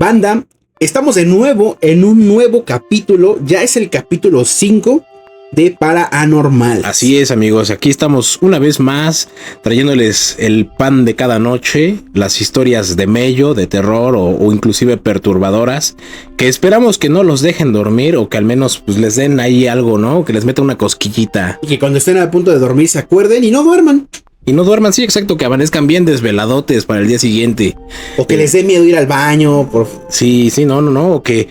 Banda, estamos de nuevo en un nuevo capítulo. Ya es el capítulo 5 de Paranormal. Así es, amigos, aquí estamos una vez más trayéndoles el pan de cada noche, las historias de mello, de terror o inclusive perturbadoras, que esperamos que no los dejen dormir o que al menos pues les den ahí algo, ¿no? Que les meta una cosquillita. Y que cuando estén a punto de dormir se acuerden y no duerman. Y no duerman, sí, exacto, que amanezcan bien desveladotes para el día siguiente. O que les dé miedo ir al baño. Sí, no. O que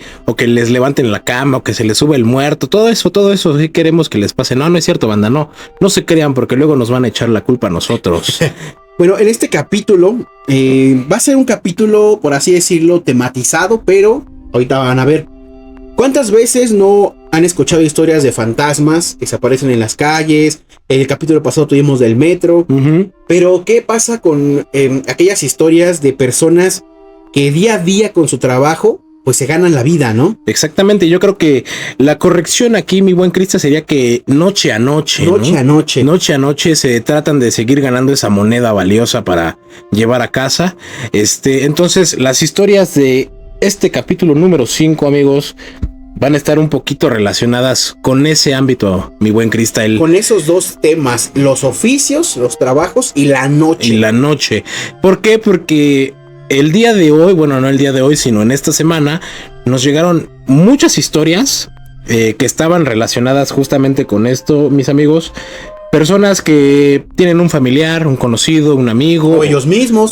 les levanten la cama, o que se les sube el muerto. Todo eso, sí queremos que les pase. No es cierto, banda, no se crean porque luego nos van a echar la culpa a nosotros. Bueno, en este capítulo va a ser un capítulo, por así decirlo, tematizado, pero ahorita van a ver. ¿Cuántas veces no han escuchado historias de fantasmas que se aparecen en las calles? En el capítulo pasado tuvimos del metro. Pero ¿qué pasa con aquellas historias de personas que día a día con su trabajo pues se ganan la vida, ¿no? Exactamente, yo creo que la corrección aquí, mi buen Cristian, sería que noche a noche se tratan de seguir ganando esa moneda valiosa para llevar a casa. Entonces, las historias de este capítulo número 5, amigos, van a estar un poquito relacionadas con ese ámbito, mi buen Cristal. Con esos dos temas, los oficios, los trabajos y la noche. ¿Por qué? Porque el día de hoy, bueno, no el día de hoy, sino en esta semana, nos llegaron muchas historias que estaban relacionadas justamente con esto, mis amigos. Personas que tienen un familiar, un conocido, un amigo. O ellos mismos,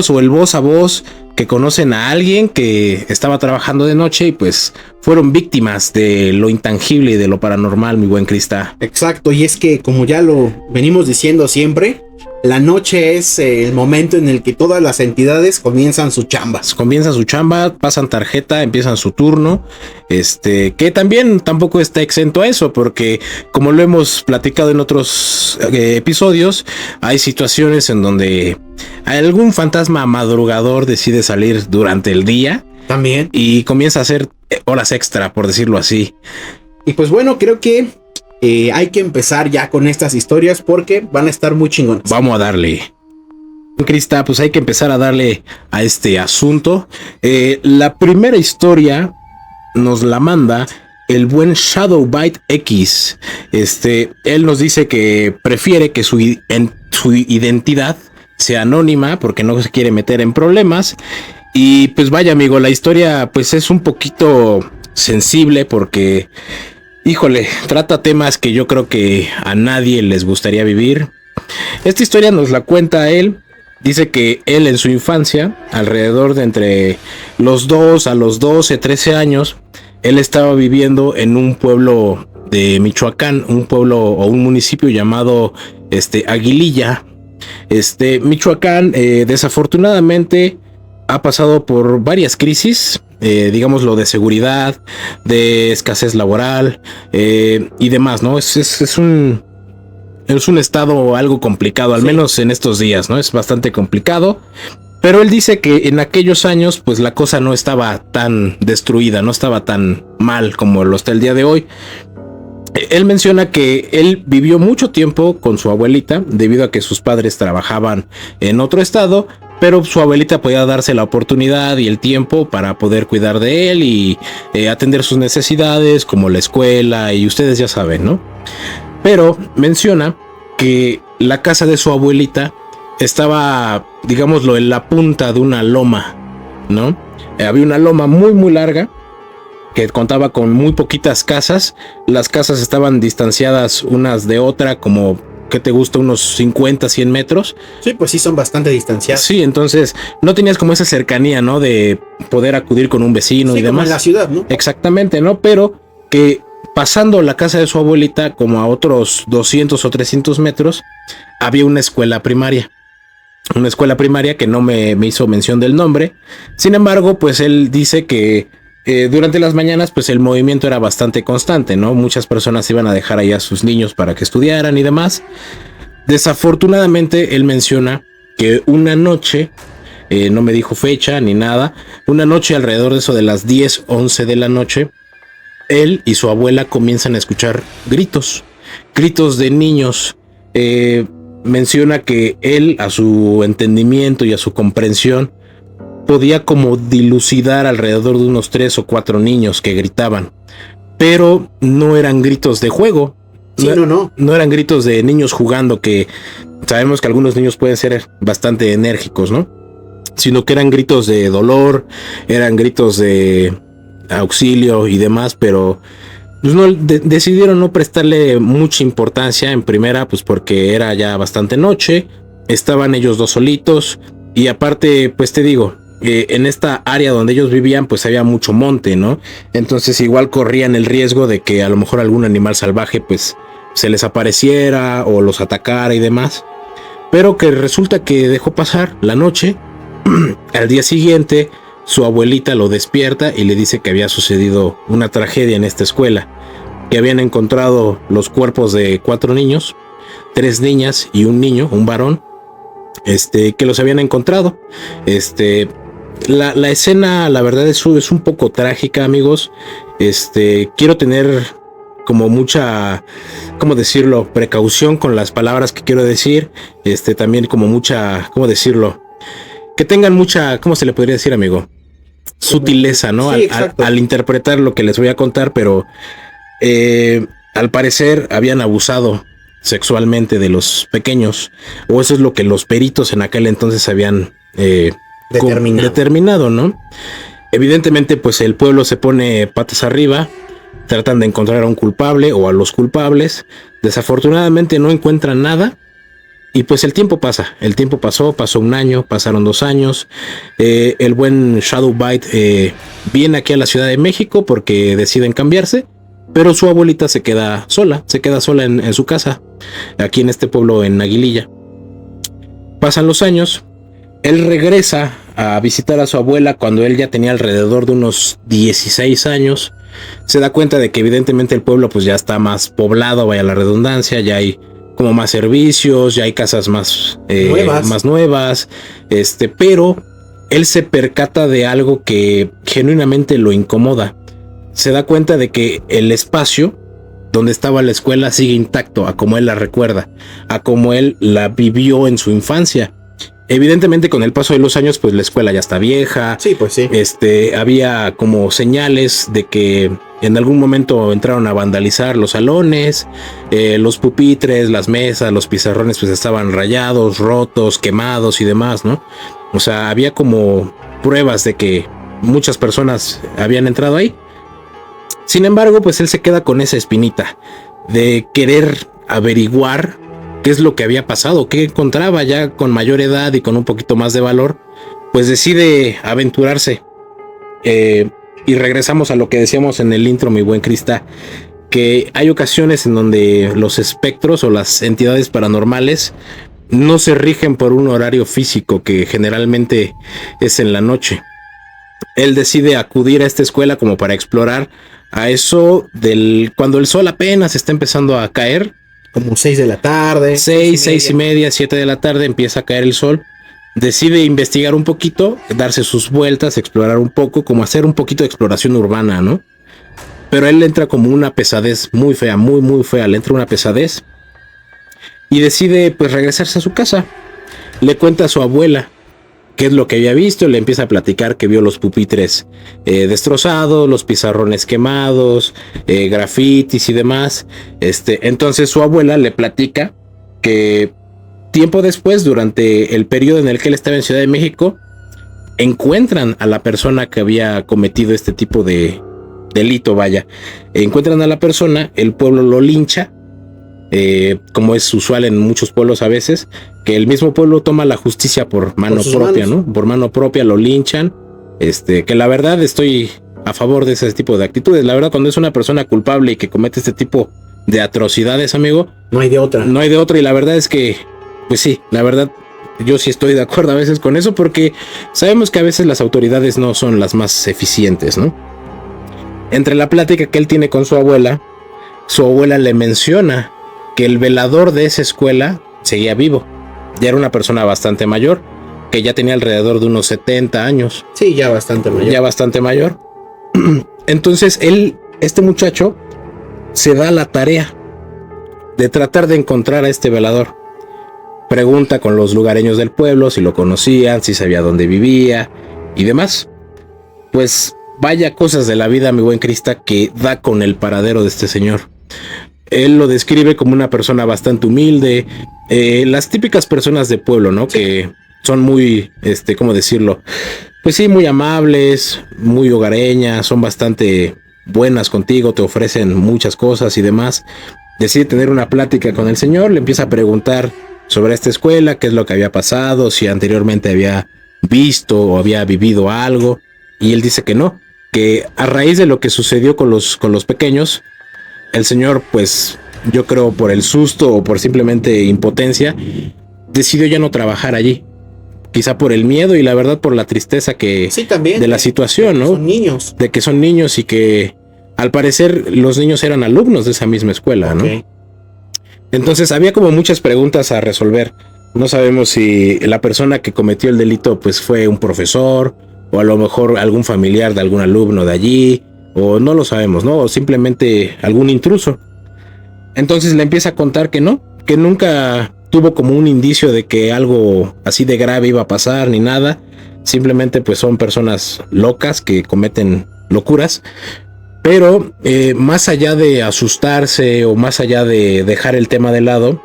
o el voz a voz, que conocen a alguien que estaba trabajando de noche y pues fueron víctimas de lo intangible y de lo paranormal, mi buen Crista. Exacto, y es que como ya lo venimos diciendo siempre, la noche es el momento en el que todas las entidades comienzan su chamba. Pasan tarjeta, empiezan su turno. Que también tampoco está exento a eso, porque como lo hemos platicado en otros episodios, hay situaciones en donde algún fantasma madrugador decide salir durante el día. También. Y comienza a hacer horas extra, por decirlo así. Y pues bueno, creo que hay que empezar ya con estas historias porque van a estar muy chingonas. Vamos a darle. Crista, pues hay que empezar a darle a este asunto. La primera historia nos la manda el buen Shadowbite X. Él nos dice que prefiere que su identidad sea anónima porque no se quiere meter en problemas. Y pues vaya, amigo, la historia pues es un poquito sensible porque, híjole, trata temas que yo creo que a nadie les gustaría vivir. Esta historia nos la cuenta él. Dice que él en su infancia, alrededor de entre los 2 a los 12, 13 años, él estaba viviendo en un pueblo de Michoacán, un pueblo o un municipio llamado Aguililla. Michoacán, desafortunadamente, ha pasado por varias crisis, digámoslo, de seguridad, de escasez laboral y demás, ¿no? Es un estado algo complicado, al menos en estos días, ¿no? Es bastante complicado. Pero él dice que en aquellos años, pues la cosa no estaba tan destruida, no estaba tan mal como lo está el día de hoy. Él menciona que él vivió mucho tiempo con su abuelita, debido a que sus padres trabajaban en otro estado, pero su abuelita podía darse la oportunidad y el tiempo para poder cuidar de él y atender sus necesidades, como la escuela, y ustedes ya saben, ¿no? Pero menciona que la casa de su abuelita estaba, digámoslo, en la punta de una loma, ¿no? Había una loma muy muy larga que contaba con muy poquitas casas. Las casas estaban distanciadas unas de otra como, ¿qué te gusta? Unos 50, 100 metros. Sí, pues sí, son bastante distanciadas. Sí, entonces no tenías como esa cercanía, ¿no? De poder acudir con un vecino, sí, y demás. Como en la ciudad, ¿no? Exactamente, ¿no? Pero que pasando la casa de su abuelita como a otros 200 o 300 metros, había una escuela primaria. Una escuela primaria que no me hizo mención del nombre. Sin embargo, pues él dice que durante las mañanas pues el movimiento era bastante constante, ¿no? Muchas personas iban a dejar ahí a sus niños para que estudiaran y demás. Desafortunadamente él menciona que una noche, no me dijo fecha ni nada, una noche alrededor de eso de las 10, 11 de la noche, él y su abuela comienzan a escuchar gritos de niños. Menciona que él, a su entendimiento y a su comprensión, podía como dilucidar alrededor de unos 3 o 4 niños que gritaban, pero no eran gritos de juego. Sí, no eran gritos de niños jugando, que sabemos que algunos niños pueden ser bastante enérgicos, ¿no? Sino que eran gritos de dolor, eran gritos de auxilio y demás, pero pues decidieron no prestarle mucha importancia en primera, pues porque era ya bastante noche, estaban ellos dos solitos y aparte, pues te digo, en esta área donde ellos vivían pues había mucho monte, ¿no? Entonces igual corrían el riesgo de que a lo mejor algún animal salvaje pues se les apareciera o los atacara y demás, pero que resulta que dejó pasar la noche. Al día siguiente su abuelita lo despierta y le dice que había sucedido una tragedia en esta escuela, que habían encontrado los cuerpos de 4 niños, 3 niñas y un niño, un varón, que los habían encontrado. La escena, la verdad, es un poco trágica, amigos. Quiero tener como mucha, ¿cómo decirlo?, precaución con las palabras que quiero decir. También como mucha, ¿cómo decirlo?, que tengan mucha, ¿cómo se le podría decir, amigo?, sutileza, ¿no? Sí, al interpretar lo que les voy a contar, pero al parecer habían abusado sexualmente de los pequeños, o eso es lo que los peritos en aquel entonces habían determinado, ¿no? Evidentemente, pues el pueblo se pone patas arriba, tratan de encontrar a un culpable o a los culpables. Desafortunadamente no encuentran nada. Y pues el tiempo pasó 1 año, pasaron 2 años. El buen Shadow Bite viene aquí a la Ciudad de México porque deciden cambiarse, pero su abuelita se queda sola en su casa, aquí en este pueblo en Aguililla. Pasan los años, él regresa a visitar a su abuela cuando él ya tenía alrededor de unos 16 años. Se da cuenta de que evidentemente el pueblo pues ya está más poblado, vaya la redundancia, ya hay como más servicios, ya hay casas más nuevas, pero él se percata de algo que genuinamente lo incomoda. Se da cuenta de que el espacio donde estaba la escuela sigue intacto, a como él la recuerda, a como él la vivió en su infancia. Evidentemente con el paso de los años pues la escuela ya está vieja. Sí, pues sí. Había como señales de que en algún momento entraron a vandalizar los salones, los pupitres, las mesas, los pizarrones pues estaban rayados, rotos, quemados y demás, ¿no? O sea, había como pruebas de que muchas personas habían entrado ahí. Sin embargo, pues él se queda con esa espinita de querer averiguar qué es lo que había pasado, qué encontraba. Ya con mayor edad y con un poquito más de valor, pues decide aventurarse. Y regresamos a lo que decíamos en el intro, mi buen Crista, que hay ocasiones en donde los espectros o las entidades paranormales no se rigen por un horario físico, que generalmente es en la noche. Él decide acudir a esta escuela como para explorar a eso cuando el sol apenas está empezando a caer. Como 6 de la tarde. 6 y media, 7 de la tarde empieza a caer el sol. Decide investigar un poquito, darse sus vueltas, explorar un poco, como hacer un poquito de exploración urbana, ¿no? Pero él entra como una pesadez muy fea, muy fea. Le entra una pesadez y decide pues regresarse a su casa. Le cuenta a su abuela qué es lo que había visto. Le empieza a platicar que vio los pupitres destrozados, los pizarrones quemados, grafitis y demás. Entonces su abuela le platica que tiempo después, durante el periodo en el que él estaba en Ciudad de México, encuentran a la persona que había cometido este tipo de delito, vaya. Encuentran a la persona, el pueblo lo lincha, como es usual en muchos pueblos a veces, que el mismo pueblo toma la justicia por mano propia, ¿no? Por mano propia lo linchan. Que la verdad estoy a favor de ese tipo de actitudes. La verdad, cuando es una persona culpable y que comete este tipo de atrocidades, amigo, no hay de otra. No hay de otra, y la verdad es que pues sí, la verdad, yo sí estoy de acuerdo a veces con eso, porque sabemos que a veces las autoridades no son las más eficientes, ¿no? Entre la plática que él tiene con su abuela le menciona que el velador de esa escuela seguía vivo. Ya era una persona bastante mayor, que ya tenía alrededor de unos 70 años. Sí, ya bastante mayor. Ya bastante mayor. Entonces este muchacho, se da la tarea de tratar de encontrar a este velador. Pregunta con los lugareños del pueblo si lo conocían, si sabía dónde vivía. y demás. Pues vaya cosas de la vida, mi buen Crista, que da con el paradero de este señor. Él lo describe como una persona bastante humilde, las típicas personas de pueblo, ¿no? Sí. Que son muy, ¿cómo decirlo? Pues sí, muy amables, muy hogareñas, son bastante buenas contigo, te ofrecen muchas cosas y demás. Decide tener una plática con el señor, le empieza a preguntar sobre esta escuela, qué es lo que había pasado, si anteriormente había visto o había vivido algo, y él dice que no, que a raíz de lo que sucedió con los pequeños, el señor, pues yo creo por el susto o por simplemente impotencia, decidió ya no trabajar allí. Quizá por el miedo y la verdad por la tristeza que sí, también, de la situación, ¿no? Son niños. De que son niños y que al parecer los niños eran alumnos de esa misma escuela, okay, ¿no? Entonces había como muchas preguntas a resolver. No sabemos si la persona que cometió el delito pues fue un profesor o a lo mejor algún familiar de algún alumno de allí, o no lo sabemos, ¿no? O simplemente algún intruso. Entonces le empieza a contar que no, que nunca tuvo como un indicio de que algo así de grave iba a pasar ni nada. Simplemente pues son personas locas que cometen locuras. Pero más allá de asustarse o más allá de dejar el tema de lado,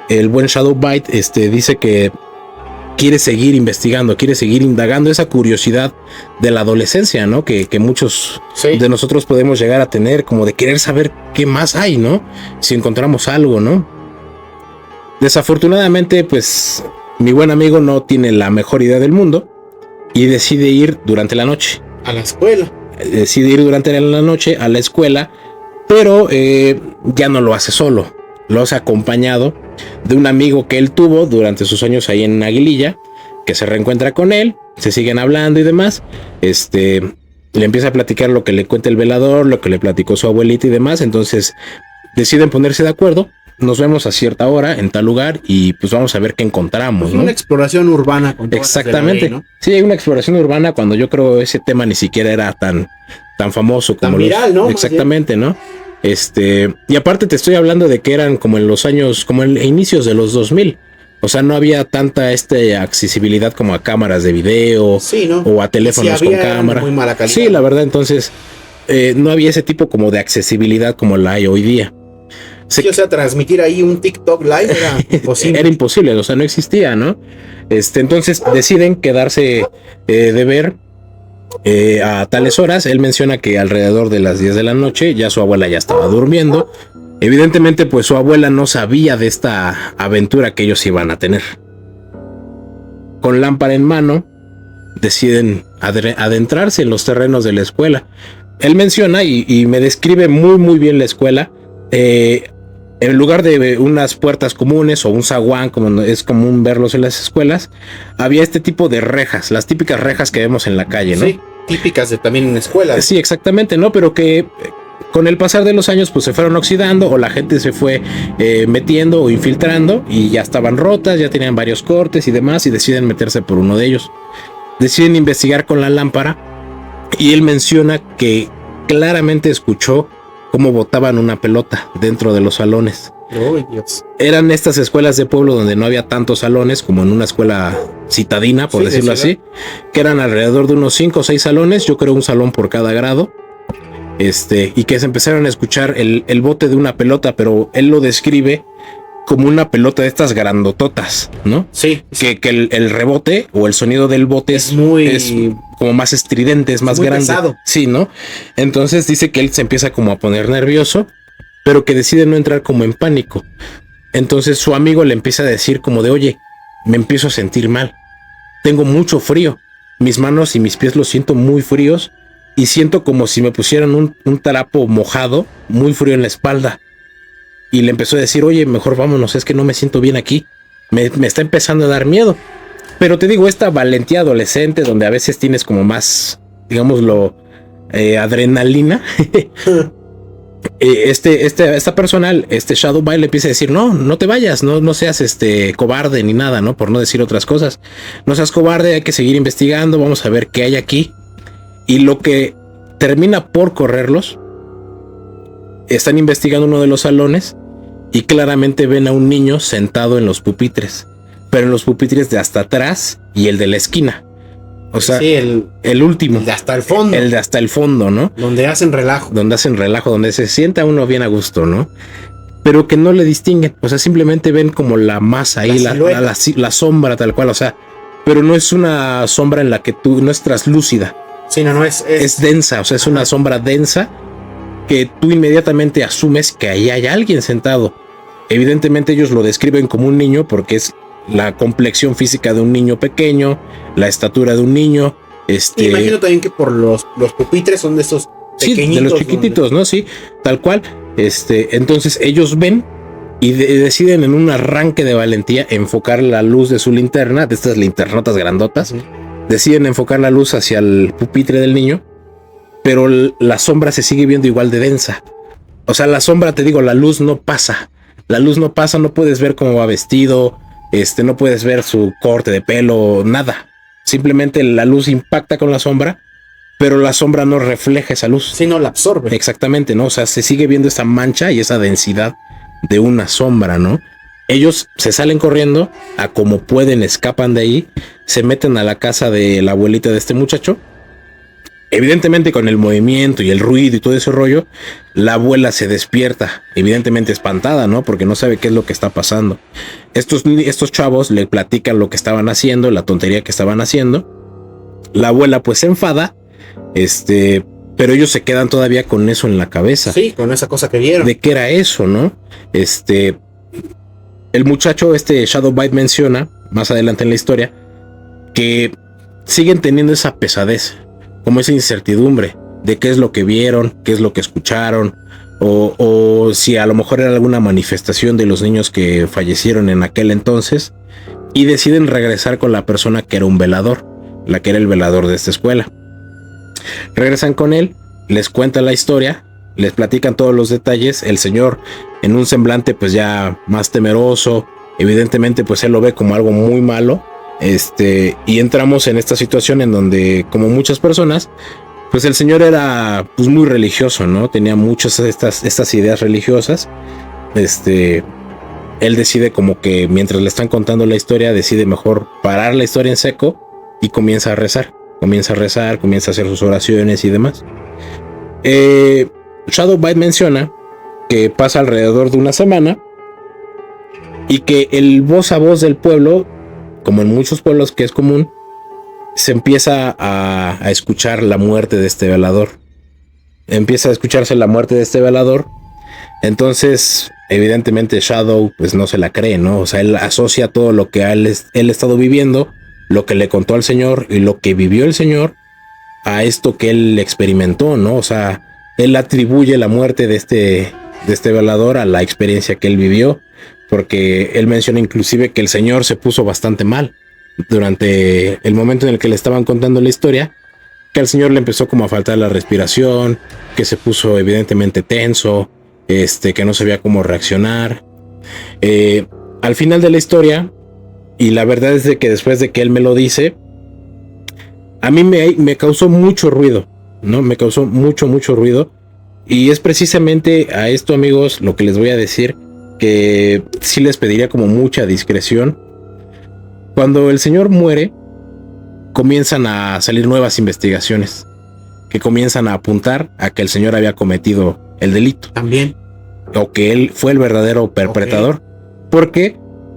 el buen Shadow Bite dice que quiere seguir investigando, quiere seguir indagando esa curiosidad de la adolescencia, ¿no? Que muchos sí, de nosotros podemos llegar a tener, como de querer saber qué más hay, ¿no? Si encontramos algo, ¿no? Desafortunadamente, pues mi buen amigo no tiene la mejor idea del mundo y decide ir durante la noche a la escuela. Decide ir durante la noche a la escuela, pero ya no lo hace solo, lo hace acompañado de un amigo que él tuvo durante sus años ahí en Aguililla, que se reencuentra con él, se siguen hablando y demás. Le empieza a platicar lo que le cuenta el velador, lo que le platicó su abuelita y demás. Entonces deciden ponerse de acuerdo. Nos vemos a cierta hora en tal lugar y pues vamos a ver qué encontramos, pues, ¿no? Una exploración urbana. Con exactamente. Ley, ¿no? Sí, hay una exploración urbana cuando yo creo ese tema ni siquiera era tan famoso como tan viral, ¿no? Exactamente, ¿no? Y aparte te estoy hablando de que eran como en los años, como en inicios de los 2000. O sea, no había tanta accesibilidad como a cámaras de video, sí, ¿no? O a teléfonos si con cámara. Muy mala calidad. Sí, la verdad, entonces no había ese tipo como de accesibilidad como la hay hoy día. Sí, o sea, transmitir ahí un TikTok live era imposible. Era imposible, o sea, no existía, ¿no? Entonces deciden quedarse de ver a tales horas. Él menciona que alrededor de las 10 de la noche ya su abuela ya estaba durmiendo. Evidentemente, pues su abuela no sabía de esta aventura que ellos iban a tener. Con lámpara en mano, deciden adentrarse en los terrenos de la escuela. Él menciona y me describe muy muy bien la escuela. En lugar de unas puertas comunes o un zaguán, como es común verlos en las escuelas, había este tipo de rejas, las típicas rejas que vemos en la calle, ¿no? Sí, típicas también en escuelas. Sí, exactamente, ¿no? Pero que con el pasar de los años pues se fueron oxidando o la gente se fue metiendo o infiltrando y ya estaban rotas, ya tenían varios cortes y demás y deciden meterse por uno de ellos. Deciden investigar con la lámpara y él menciona que claramente escuchó cómo botaban una pelota dentro de los salones. Oh, Dios. Eran estas escuelas de pueblo donde no había tantos salones como en una escuela citadina, por decirlo así, que eran alrededor de unos 5 o 6 salones, yo creo un salón por cada grado, y que se empezaron a escuchar el bote de una pelota, pero él lo describe como una pelota de estas grandototas, ¿no? Sí. Que el rebote o el sonido del bote es como más estridente, es más grande. Pesado. Sí, ¿no? Entonces dice que él se empieza como a poner nervioso, pero que decide no entrar como en pánico. Entonces su amigo le empieza a decir como de, oye, me empiezo a sentir mal. Tengo mucho frío. Mis manos y mis pies los siento muy fríos y siento como si me pusieran un trapo mojado, muy frío en la espalda. Y le empezó a decir, oye, mejor vámonos, es que no me siento bien aquí. Me está empezando a dar miedo. Pero te digo, esta valentía adolescente, donde a veces tienes como más, digámoslo, adrenalina. Esta persona, Shadow Bite, le empieza a decir, no te vayas, no seas cobarde ni nada, ¿no? Por no decir otras cosas. No seas cobarde, hay que seguir investigando, vamos a ver qué hay aquí. Y lo que termina por correrlos, están investigando uno de los salones y claramente ven a un niño sentado en los pupitres, pero en los pupitres de hasta atrás y el de la esquina. O sea, sí, el último. el de hasta el fondo. El de hasta el fondo, ¿no? Donde hacen relajo. Donde se sienta uno bien a gusto, ¿no? Pero que no le distinguen. O sea, simplemente ven como la masa ahí, la sombra tal cual. O sea, pero no es una sombra en la que no es traslúcida. Sí, no es densa. O sea, es una sombra densa que tú inmediatamente asumes que ahí hay alguien sentado. Evidentemente ellos lo describen como un niño porque es la complexión física de un niño pequeño, la estatura de un niño. Imagino también que por los pupitres son de esos pequeñitos. Sí, de los chiquititos, ¿no? Sí, tal cual. Entonces ellos ven y deciden en un arranque de valentía enfocar la luz de su linterna, de estas linternotas grandotas. Deciden enfocar la luz hacia el pupitre del niño, pero la sombra se sigue viendo igual de densa. O sea, la sombra, te digo, la luz no pasa. La luz no pasa, no puedes ver cómo va vestido, no puedes ver su corte de pelo, nada. Simplemente la luz impacta con la sombra, pero la sombra no refleja esa luz. Sí, no la absorbe. Exactamente, ¿no? O sea, se sigue viendo esa mancha y esa densidad de una sombra, ¿no? Ellos se salen corriendo, a como pueden, escapan de ahí, se meten a la casa de la abuelita de este muchacho. Evidentemente con el movimiento y el ruido y todo ese rollo, la abuela se despierta, evidentemente espantada, ¿no? Porque no sabe qué es lo que está pasando. Estos chavos le platican lo que estaban haciendo, la tontería que estaban haciendo. La abuela pues se enfada, pero ellos se quedan todavía con eso en la cabeza. Sí, con esa cosa que vieron. ¿De qué era eso, no? El muchacho, Shadow Bite menciona, más adelante en la historia, que siguen teniendo esa pesadez, como esa incertidumbre de qué es lo que vieron, qué es lo que escucharon, o si a lo mejor era alguna manifestación de los niños que fallecieron en aquel entonces, y deciden regresar con la persona que era un velador, la que era el velador de esta escuela. Regresan con él, les cuentan la historia, les platican todos los detalles. El señor, en un semblante pues ya más temeroso, evidentemente pues él lo ve como algo muy malo. Y entramos en esta situación en donde, como muchas personas, pues el señor era pues muy religioso, ¿no? Tenía muchas de estas ideas religiosas. Él decide como que mientras le están contando la historia, decide mejor parar la historia en seco y comienza a rezar, comienza a hacer sus oraciones y demás. Shadow Bite menciona que pasa alrededor de una semana y que el voz a voz del pueblo, como en muchos pueblos que es común, se empieza a escuchar la muerte de este velador. Empieza a escucharse la muerte de este velador. Entonces, evidentemente Shadow pues no se la cree, ¿no? O sea, él asocia todo lo que él ha estado viviendo, lo que le contó al señor y lo que vivió el señor a esto que él experimentó, ¿no? O sea, él atribuye la muerte de este velador a la experiencia que él vivió, porque él menciona inclusive que el señor se puso bastante mal durante el momento en el que le estaban contando la historia, que al señor le empezó como a faltar la respiración, que se puso evidentemente tenso, que no sabía cómo reaccionar. Al final de la historia, y la verdad es de que después de que él me lo dice, a mí me causó mucho ruido, ¿no? Me causó mucho ruido. Y es precisamente a esto, amigos, lo que les voy a decir, que sí les pediría como mucha discreción. Cuando el señor muere, comienzan a salir nuevas investigaciones que comienzan a apuntar a que el señor había cometido el delito. También. O que él fue el verdadero perpetrador. Okay. Porque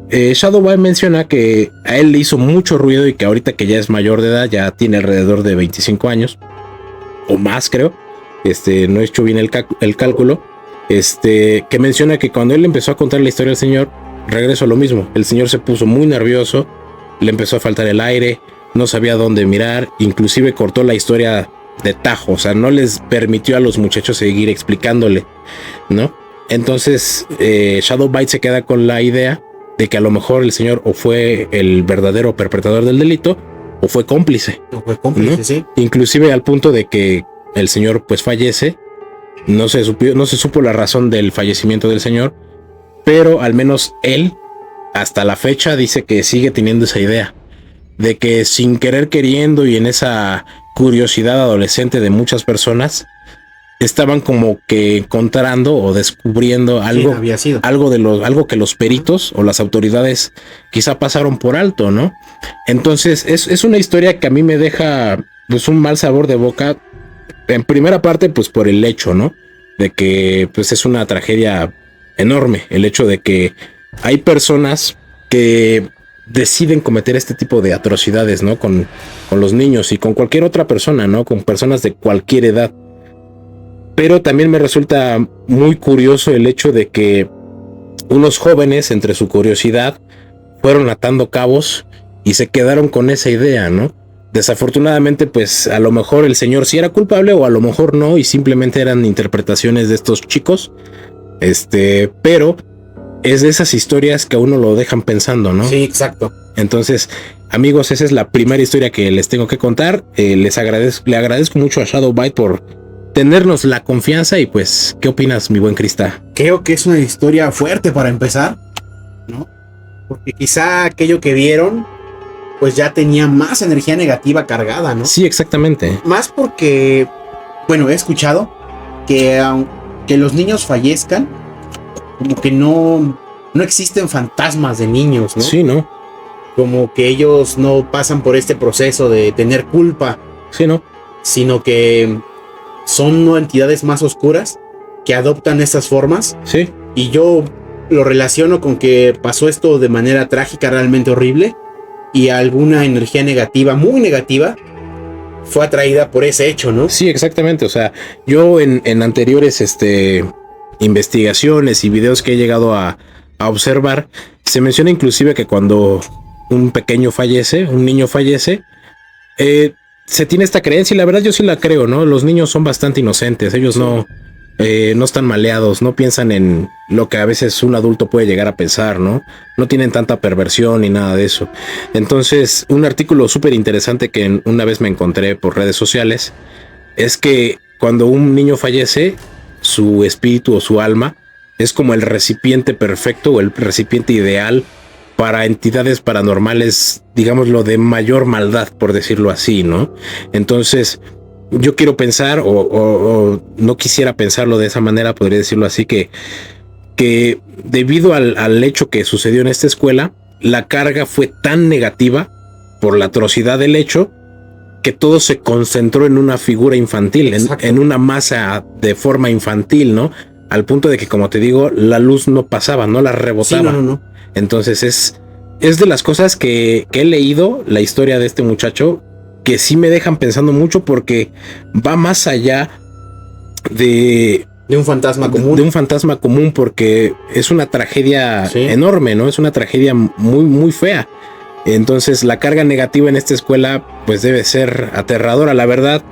Shadow Bite menciona que a él le hizo mucho ruido y que ahorita que ya es mayor de edad, ya tiene alrededor de 25 años o más, creo. No he hecho bien el cálculo. Que menciona que cuando él empezó a contar la historia al señor, regresó a lo mismo. El señor se puso muy nervioso, le empezó a faltar el aire, no sabía dónde mirar, inclusive cortó la historia de tajo, o sea, no les permitió a los muchachos seguir explicándole, ¿no? Entonces Shadow Bite se queda con la idea de que a lo mejor el señor o fue el verdadero perpetrador del delito o fue cómplice. O fue cómplice, ¿no? Sí. Inclusive al punto de que el señor pues fallece. No se supo la razón del fallecimiento del señor, pero al menos él hasta la fecha dice que sigue teniendo esa idea de que sin querer queriendo y en esa curiosidad adolescente de muchas personas, estaban como que encontrando o descubriendo algo, Sí, había sido. algo que los peritos o las autoridades quizá pasaron por alto, ¿no? Entonces es una historia que a mí me deja pues un mal sabor de boca. En primera parte, pues por el hecho, ¿no? De que pues es una tragedia enorme. El hecho de que hay personas que deciden cometer este tipo de atrocidades, ¿no? Con los niños y con cualquier otra persona, ¿no? Con personas de cualquier edad. Pero también me resulta muy curioso el hecho de que unos jóvenes, entre su curiosidad, fueron atando cabos y se quedaron con esa idea, ¿no? Desafortunadamente, pues a lo mejor el señor sí era culpable o a lo mejor no, y simplemente eran interpretaciones de estos chicos. Pero es de esas historias que a uno lo dejan pensando, ¿no? Sí, exacto. Entonces, amigos, esa es la primera historia que les tengo que contar. Le agradezco mucho a Shadowbite por tenernos la confianza. Y pues, ¿qué opinas, mi buen Crista? Creo que es una historia fuerte para empezar, ¿no? Porque quizá aquello que vieron pues ya tenía más energía negativa cargada, ¿no? Sí, exactamente. Más porque, bueno, he escuchado que aunque los niños fallezcan, como que no existen fantasmas de niños, ¿no? Sí, ¿no? Como que ellos no pasan por este proceso de tener culpa. Sí, ¿no? Sino que son, ¿no?, entidades más oscuras que adoptan estas formas. Sí. Y yo lo relaciono con que pasó esto de manera trágica, realmente horrible. Y alguna energía negativa, muy negativa, fue atraída por ese hecho, ¿no? Sí, exactamente. O sea, yo en anteriores investigaciones y videos que he llegado a observar, se menciona inclusive que cuando un pequeño fallece, un niño fallece, se tiene esta creencia, y la verdad yo sí la creo, ¿no? Los niños son bastante inocentes, ellos sí. No están maleados, no piensan en lo que a veces un adulto puede llegar a pensar, ¿no? No tienen tanta perversión ni nada de eso. Entonces, un artículo súper interesante que una vez me encontré por redes sociales es que cuando un niño fallece, su espíritu o su alma es como el recipiente perfecto o el recipiente ideal para entidades paranormales, digámoslo, de mayor maldad, por decirlo así, ¿no? Entonces, yo quiero pensar, o no quisiera pensarlo de esa manera, podría decirlo así, que debido al hecho que sucedió en esta escuela, la carga fue tan negativa por la atrocidad del hecho, que todo se concentró en una figura infantil, en una masa de forma infantil, ¿no? Al punto de que, como te digo, la luz no pasaba, no la rebotaba. Sí, no. Entonces es de las cosas que he leído, la historia de este muchacho, que sí me dejan pensando mucho, porque va más allá de un fantasma común. De un fantasma común, porque es una tragedia enorme, ¿no? Es una tragedia muy, muy fea. Entonces la carga negativa en esta escuela pues debe ser aterradora, la verdad.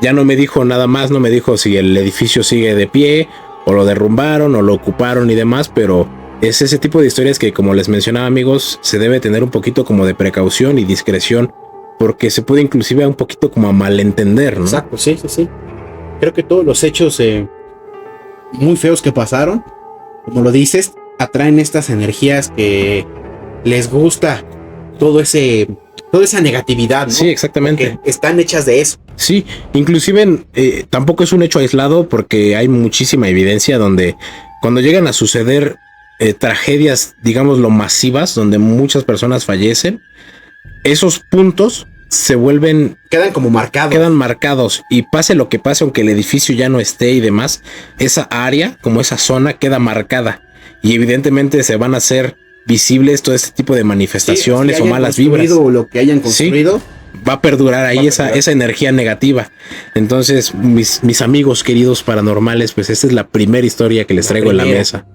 Ya no me dijo nada más, no me dijo si el edificio sigue de pie, o lo derrumbaron, o lo ocuparon y demás, pero es ese tipo de historias que, como les mencionaba, amigos, se debe tener un poquito como de precaución y discreción, porque se puede inclusive un poquito como a malentender, ¿no? Exacto, sí. Creo que todos los hechos muy feos que pasaron, como lo dices, atraen estas energías que les gusta toda esa negatividad, ¿no? Sí, exactamente. Porque están hechas de eso. Sí, inclusive tampoco es un hecho aislado, porque hay muchísima evidencia donde cuando llegan a suceder tragedias, digámoslo, masivas, donde muchas personas fallecen, esos puntos se vuelven... Quedan como marcados. Quedan marcados, y pase lo que pase, aunque el edificio ya no esté y demás, esa área, como esa zona, queda marcada. Y evidentemente se van a hacer visibles todo este tipo de manifestaciones o malas vibras. O lo que hayan construido. Sí, va a perdurar ahí esa energía negativa. Entonces, mis amigos queridos paranormales, pues esta es la primera historia que les traigo en la mesa.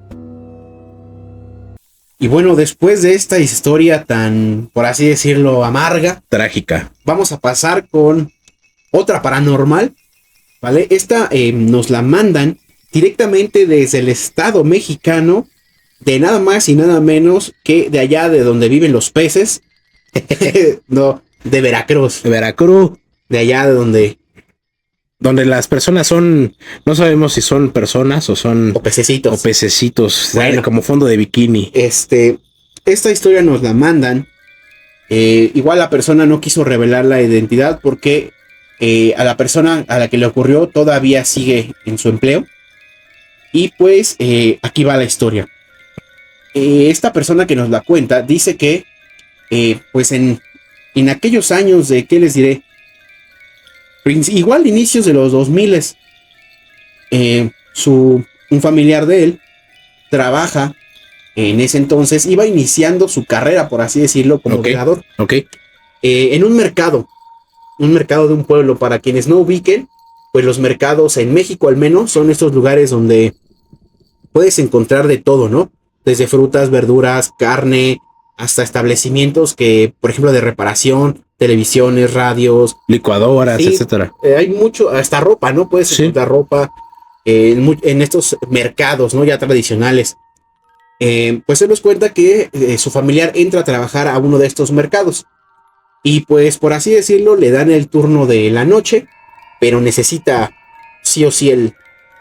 Y bueno, después de esta historia tan, por así decirlo, amarga, trágica, vamos a pasar con otra paranormal, ¿vale? Esta nos la mandan directamente desde el estado mexicano, de nada más y nada menos que de allá de donde viven los peces. No, de Veracruz. De Veracruz. De allá de donde las personas son, no sabemos si son personas o son... O pececitos. O pececitos, bueno, como fondo de bikini. Esta historia nos la mandan. Igual la persona no quiso revelar la identidad porque A la persona a la que le ocurrió todavía sigue en su empleo. Y pues aquí va la historia. Esta persona que nos la cuenta dice que pues en aquellos años de, ¿qué les diré? Igual inicios de los 2000, un familiar de él trabaja en ese entonces, iba iniciando su carrera, por así decirlo, como velador. En un mercado de un pueblo. Para quienes no ubiquen, pues los mercados en México al menos son estos lugares donde puedes encontrar de todo, ¿no? Desde frutas, verduras, carne, hasta establecimientos que, por ejemplo, de reparación, televisiones, radios, licuadoras, sí, etcétera. Hay mucho, hasta ropa, ¿no? Puedes encontrar ropa en estos mercados, ¿no? Ya tradicionales. Pues él nos cuenta que su familiar entra a trabajar a uno de estos mercados. Y pues, por así decirlo, le dan el turno de la noche, pero necesita sí o sí el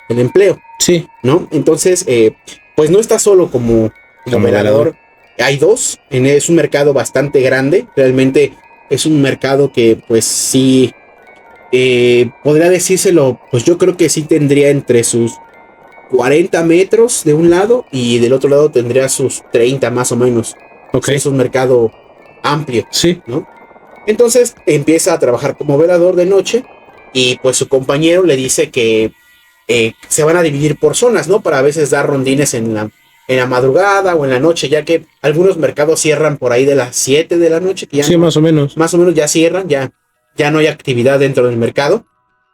empleo. Sí. ¿No? Entonces, pues no está solo como velador. Hay dos. Es un mercado bastante grande. Realmente es un mercado que, pues sí, podría decírselo, pues yo creo que sí tendría entre sus 40 metros de un lado y del otro lado tendría sus 30 más o menos. O sea, es un mercado amplio. Sí. ¿No? Entonces empieza a trabajar como velador de noche y pues su compañero le dice que se van a dividir por zonas, ¿no? Para a veces dar rondines en la madrugada o en la noche, ya que algunos mercados cierran por ahí de las 7 de la noche. Que ya sí, más o menos. Más o menos ya cierran, ya no hay actividad dentro del mercado.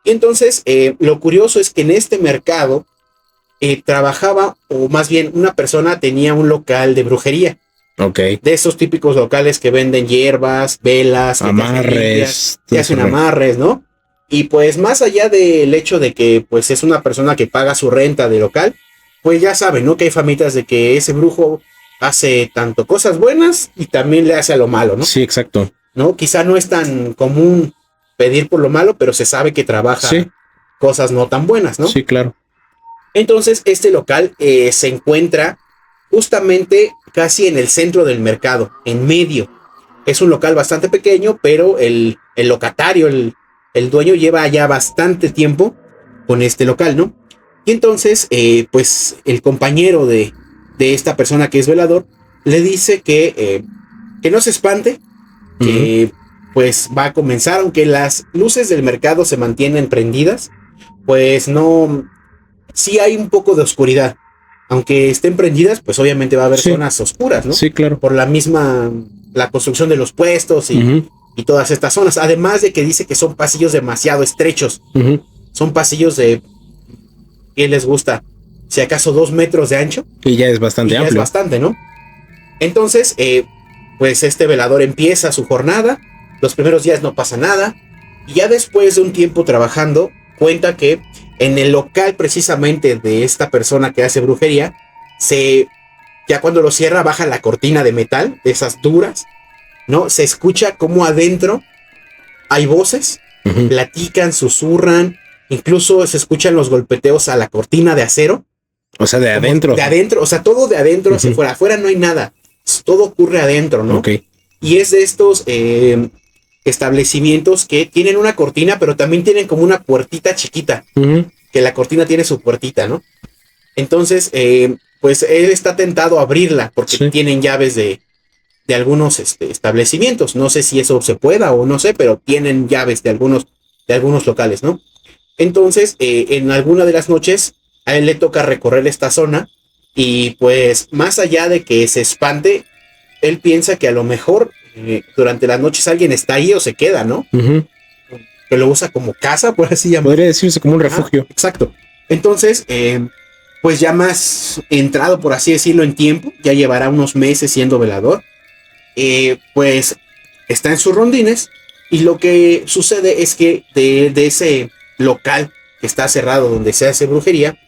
Y entonces lo curioso es que en este mercado trabajaba, o más bien una persona tenía un local de brujería. De esos típicos locales que venden hierbas, velas, amarres, que hacen amarres, ¿no? Y pues más allá del hecho de que pues es una persona que paga su renta de local, pues ya saben, ¿no? Que hay famitas de que ese brujo hace tanto cosas buenas y también le hace a lo malo, ¿no? Sí, exacto. ¿No? Quizá no es tan común pedir por lo malo, pero se sabe que trabaja cosas no tan buenas, ¿no? Sí, claro. Entonces este local se encuentra justamente casi en el centro del mercado, en medio. Es un local bastante pequeño, pero el locatario, el dueño lleva ya bastante tiempo con este local, ¿no? Y entonces, pues el compañero de esta persona que es velador le dice que no se espante, que pues va a comenzar, aunque las luces del mercado se mantienen prendidas, pues no, sí hay un poco de oscuridad. Aunque estén prendidas, pues obviamente va a haber zonas oscuras, ¿no? Sí, claro. Por la construcción de los puestos y todas estas zonas. Además de que dice que son pasillos demasiado estrechos. Son pasillos de, ¿qué les gusta? Si acaso 2 metros de ancho. Y ya es bastante amplio. Ya es bastante, ¿no? Entonces, pues este velador empieza su jornada. Los primeros días no pasa nada. Y ya después de un tiempo trabajando, cuenta que en el local precisamente de esta persona que hace brujería, ya cuando lo cierra baja la cortina de metal, de esas duras, ¿no? Se escucha como adentro hay voces, platican, susurran, incluso se escuchan los golpeteos a la cortina de acero. O sea, de adentro. De adentro, o sea, todo de adentro hacia afuera. Afuera no hay nada, todo ocurre adentro, ¿no? Y es de estos establecimientos que tienen una cortina, pero también tienen como una puertita chiquita, que la cortina tiene su puertita, ¿no? Entonces, pues él está tentado a abrirla porque tienen llaves de algunos establecimientos. No sé si eso se pueda o no sé, pero tienen llaves de algunos locales, ¿no? Entonces, en alguna de las noches a él le toca recorrer esta zona y pues más allá de que se espante, él piensa que a lo mejor durante las noches alguien está ahí o se queda, ¿no? Que lo usa como casa, por así llamarlo. Podría decirse como un refugio. Exacto. Entonces, pues ya más entrado, por así decirlo, en tiempo, ya llevará unos meses siendo velador, pues está en sus rondines y lo que sucede es que de ese local que está cerrado donde se hace brujería,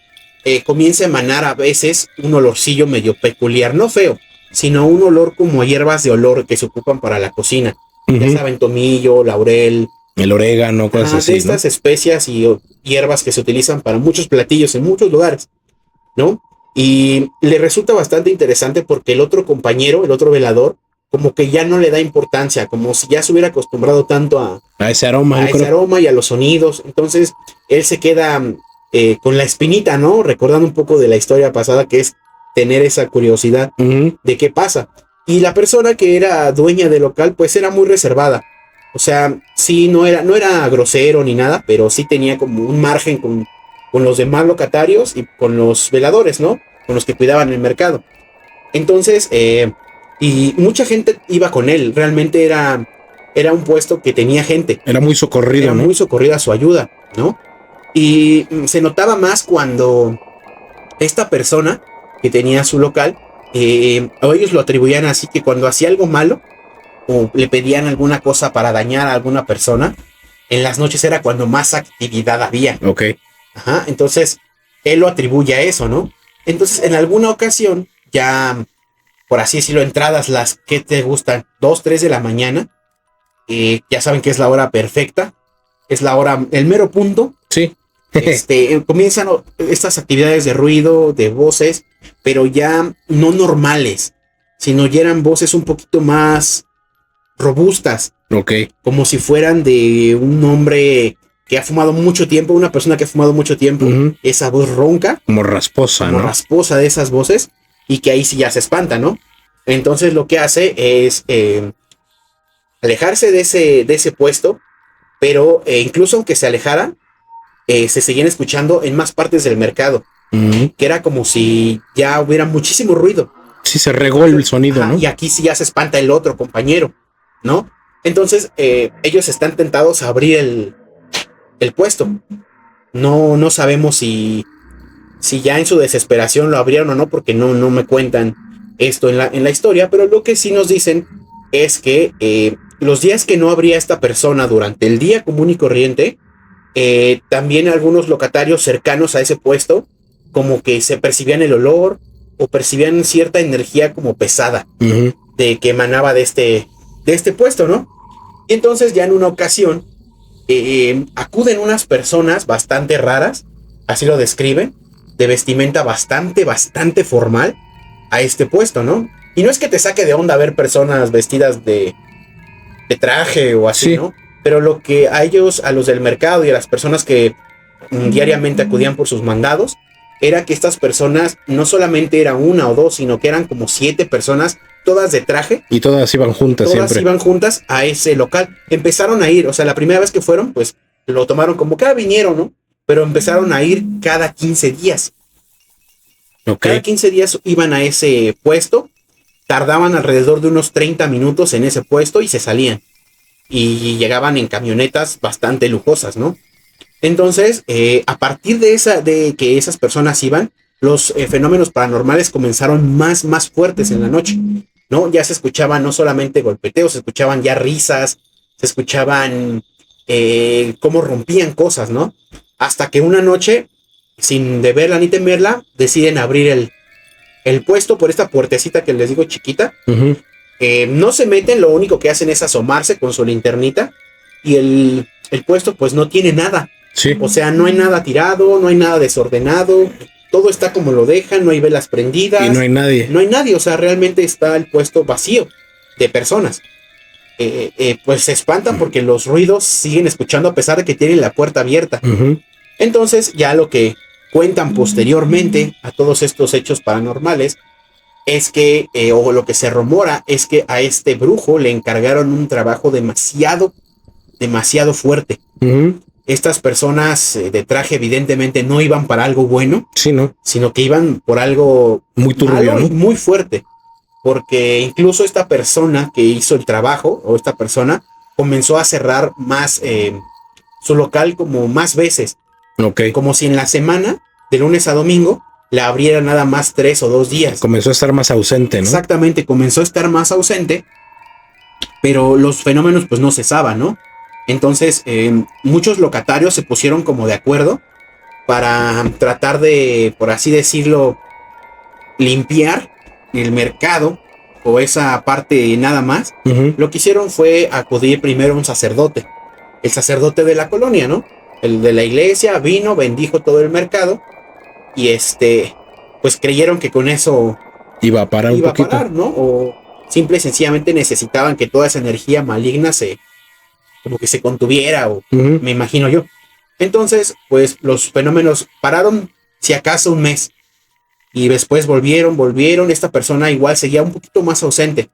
comienza a emanar a veces un olorcillo medio peculiar, no feo, sino un olor como a hierbas de olor que se ocupan para la cocina. Ya saben, tomillo, laurel, el orégano, cosas así, de estas especias y hierbas que se utilizan para muchos platillos en muchos lugares, ¿no? Y le resulta bastante interesante porque el otro compañero, el otro velador, como que ya no le da importancia, como si ya se hubiera acostumbrado tanto a ese aroma, a ese aroma y a los sonidos. Entonces él se queda con la espinita, ¿no? Recordando un poco de la historia pasada, que es tener esa curiosidad de qué pasa. Y la persona que era dueña del local, pues era muy reservada. O sea, sí, no era grosero ni nada, pero sí tenía como un margen con los demás locatarios y con los veladores, ¿no? Con los que cuidaban el mercado. Entonces, y mucha gente iba con él. Realmente era un puesto que tenía gente. Era muy socorrido, Era ¿no? muy socorrida su ayuda, ¿no? Y se notaba más cuando esta persona que tenía su local, o ellos lo atribuían así, que cuando hacía algo malo o le pedían alguna cosa para dañar a alguna persona, en las noches era cuando más actividad había. Ok. Ajá, entonces él lo atribuye a eso, ¿no? Entonces en alguna ocasión, ya por así decirlo, entradas las que te gustan, 2, 3 de la mañana, ya saben que es la hora perfecta, es la hora, el mero punto. Sí. Comienzan estas actividades de ruido, de voces, pero ya no normales, sino ya eran voces un poquito más robustas. Ok. Como si fueran de un hombre que ha fumado mucho tiempo, una persona que ha fumado mucho tiempo. Esa voz ronca. Como rasposa, como ¿no? rasposa de esas voces, y que ahí sí ya se espanta, ¿no? Entonces lo que hace es alejarse de ese puesto, pero incluso aunque se alejara, se seguían escuchando en más partes del mercado, que era como si ya hubiera muchísimo ruido. Sí, se regó el sonido, Ajá, ¿no? y aquí sí ya se espanta el otro compañero, ¿no? Entonces ellos están tentados a abrir el puesto. No sabemos si ya en su desesperación lo abrieron o no, porque no me cuentan esto en la historia, pero lo que sí nos dicen es que los días que no abría esta persona durante el día común y corriente, también algunos locatarios cercanos a ese puesto como que se percibían el olor o percibían cierta energía como pesada de que emanaba de este puesto, ¿no? Y entonces ya en una ocasión acuden unas personas bastante raras, así lo describen, de vestimenta bastante formal a este puesto, ¿no? Y no es que te saque de onda ver personas vestidas de traje o así, sí, ¿no? Pero lo que a ellos, a los del mercado y a las personas que diariamente acudían por sus mandados, era que estas personas no solamente eran una o dos, sino que eran como 7 personas, todas de traje. Y todas iban juntas siempre. Todas iban juntas a ese local. Empezaron a ir, o sea, la primera vez que fueron, pues lo tomaron como que vinieron, ¿no? Pero empezaron a ir cada 15 días. Okay. Cada 15 días iban a ese puesto, tardaban alrededor de unos 30 minutos en ese puesto y se salían. Y llegaban en camionetas bastante lujosas, ¿no? Entonces, a partir de que esas personas iban, los fenómenos paranormales comenzaron más fuertes en la noche, ¿no? Ya se escuchaban no solamente golpeteos, se escuchaban ya risas, se escuchaban cómo rompían cosas, ¿no? Hasta que una noche, sin deberla ni temerla, deciden abrir el puesto por esta puertecita que les digo chiquita. No se meten, lo único que hacen es asomarse con su linternita, y el puesto pues no tiene nada. Sí. O sea, no hay nada tirado, no hay nada desordenado, todo está como lo dejan, no hay velas prendidas. Y no hay nadie. No hay nadie, o sea, realmente está el puesto vacío de personas. Pues se espantan porque los ruidos siguen escuchando a pesar de que tienen la puerta abierta. Entonces, ya lo que cuentan posteriormente a todos estos hechos paranormales es que, o lo que se rumora, es que a este brujo le encargaron un trabajo demasiado fuerte. Estas personas de traje evidentemente no iban para algo bueno, sí, ¿no? Sino que iban por algo muy turbio, malo, ¿no? Y muy fuerte. Porque incluso esta persona que hizo el trabajo, o esta persona, comenzó a cerrar más su local como más veces. Okay. Como si en la semana, de lunes a domingo, la abriera nada más 3 o 2 días. Comenzó a estar más ausente, ¿no? Exactamente, comenzó a estar más ausente, pero los fenómenos pues no cesaban, ¿no? Entonces, muchos locatarios se pusieron como de acuerdo para tratar de, por así decirlo, limpiar el mercado o esa parte nada más. Lo que hicieron fue acudir primero a un sacerdote, el sacerdote de la colonia, ¿no? El de la iglesia vino, bendijo todo el mercado y pues creyeron que con eso iba a parar un poquito, ¿no? simple y sencillamente necesitaban que toda esa energía maligna como que se contuviera, o me imagino yo. Entonces, pues los fenómenos pararon, si acaso, un mes. Y después volvieron. Esta persona igual seguía un poquito más ausente.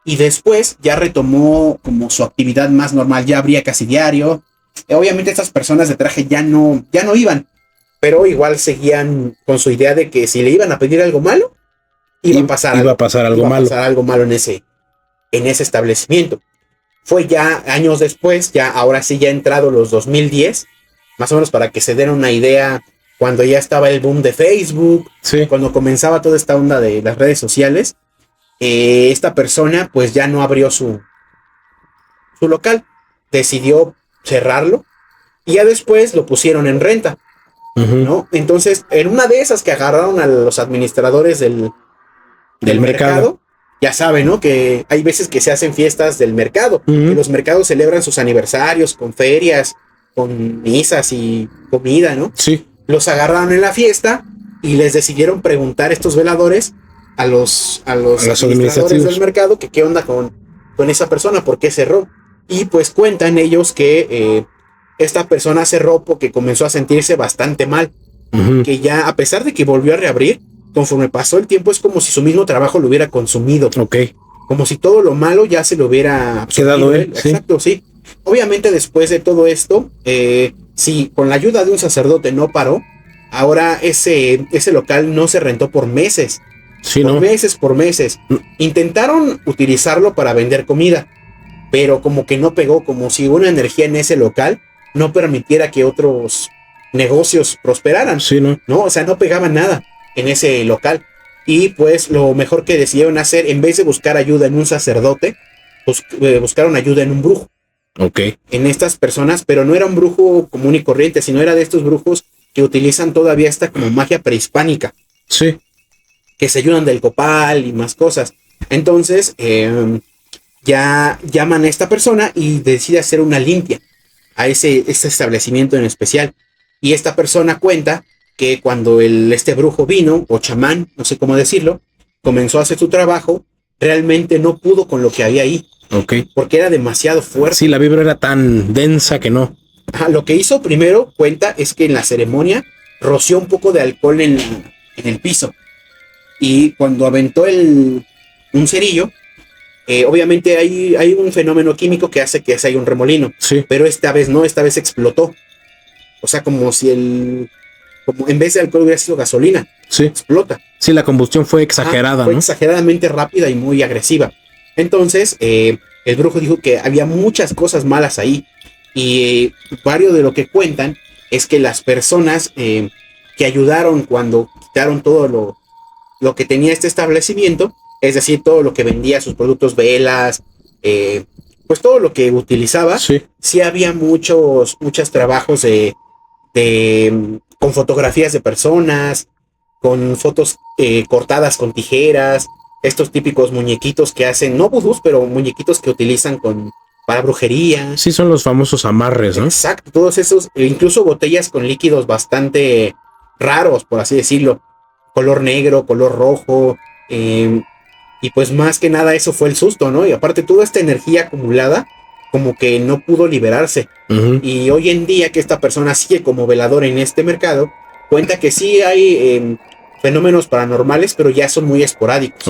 Y después ya retomó como su actividad más normal. Ya abría casi diario. Obviamente estas personas de traje ya no iban. Pero igual seguían con su idea de que si le iban a pedir algo malo, iba a pasar algo malo en ese establecimiento. Fue ya años después, ya ahora sí ya entrado los 2010, más o menos para que se den una idea, cuando ya estaba el boom de Facebook, sí, cuando comenzaba toda esta onda de las redes sociales. Esta persona pues ya no abrió su local, decidió cerrarlo y ya después lo pusieron en renta, ¿no? Entonces, en una de esas que agarraron a los administradores del mercado, ya saben, ¿no? Que hay veces que se hacen fiestas del mercado, que los mercados celebran sus aniversarios con ferias, con misas y comida, ¿no? Sí. Los agarraron en la fiesta y les decidieron preguntar estos veladores a los administradores del mercado que qué onda con esa persona, por qué cerró. Y pues cuentan ellos que esta persona cerró porque comenzó a sentirse bastante mal, que ya a pesar de que volvió a reabrir, conforme pasó el tiempo es como si su mismo trabajo lo hubiera consumido. Como si todo lo malo ya se lo hubiera quedado él. Exacto, sí. Obviamente después de todo esto, si con la ayuda de un sacerdote no paró, ahora ese local no se rentó por meses. Sí, por meses. Intentaron utilizarlo para vender comida, pero como que no pegó, como si una energía en ese local no permitiera que otros negocios prosperaran. Sí, ¿no? O sea, no pegaba nada en ese local. Y pues lo mejor que decidieron hacer, en vez de buscar ayuda en un sacerdote, buscaron ayuda en un brujo. En estas personas, pero no era un brujo común y corriente, sino era de estos brujos que utilizan todavía esta como magia prehispánica. Sí. Que se ayudan del copal y más cosas. Entonces, ya llaman a esta persona y decide hacer una limpia a ese establecimiento en especial. Y esta persona cuenta que cuando este brujo vino, o chamán, no sé cómo decirlo, comenzó a hacer su trabajo, realmente no pudo con lo que había ahí. Porque era demasiado fuerte. Sí, la vibra era tan densa que no. Lo que hizo primero, cuenta, es que en la ceremonia roció un poco de alcohol en el piso. Y cuando aventó un cerillo, obviamente hay un fenómeno químico que hace que haya un remolino. Sí. Pero esta vez no, esta vez explotó. O sea, como si como en vez de alcohol hubiera sido gasolina. Sí. Explota. Sí, la combustión fue exagerada, fue exageradamente rápida y muy agresiva. Entonces, el brujo dijo que había muchas cosas malas ahí. Y varios de lo que cuentan es que las personas que ayudaron cuando quitaron todo lo que tenía este establecimiento, es decir, todo lo que vendía, sus productos, velas, pues todo lo que utilizaba, sí había muchos trabajos con fotografías de personas, con fotos cortadas con tijeras, estos típicos muñequitos que hacen, no vudús, pero muñequitos que utilizan para brujería. Sí, son los famosos amarres, ¿no? Exacto, todos esos, incluso botellas con líquidos bastante raros, por así decirlo, color negro, color rojo, y pues más que nada eso fue el susto, ¿no? Y aparte toda esta energía acumulada, como que no pudo liberarse. Y hoy en día que esta persona sigue como velador en este mercado, cuenta que sí hay fenómenos paranormales, pero ya son muy esporádicos.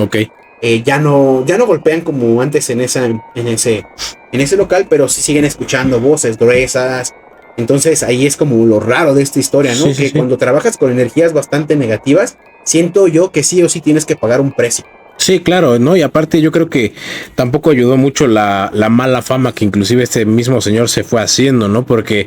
Ya no golpean como antes en ese local, pero sí siguen escuchando voces gruesas. Entonces ahí es como lo raro de esta historia, ¿no? Cuando trabajas con energías bastante negativas, siento yo que sí o sí tienes que pagar un precio. Sí, claro, ¿no? Y aparte yo creo que tampoco ayudó mucho la mala fama que inclusive este mismo señor se fue haciendo, ¿no? Porque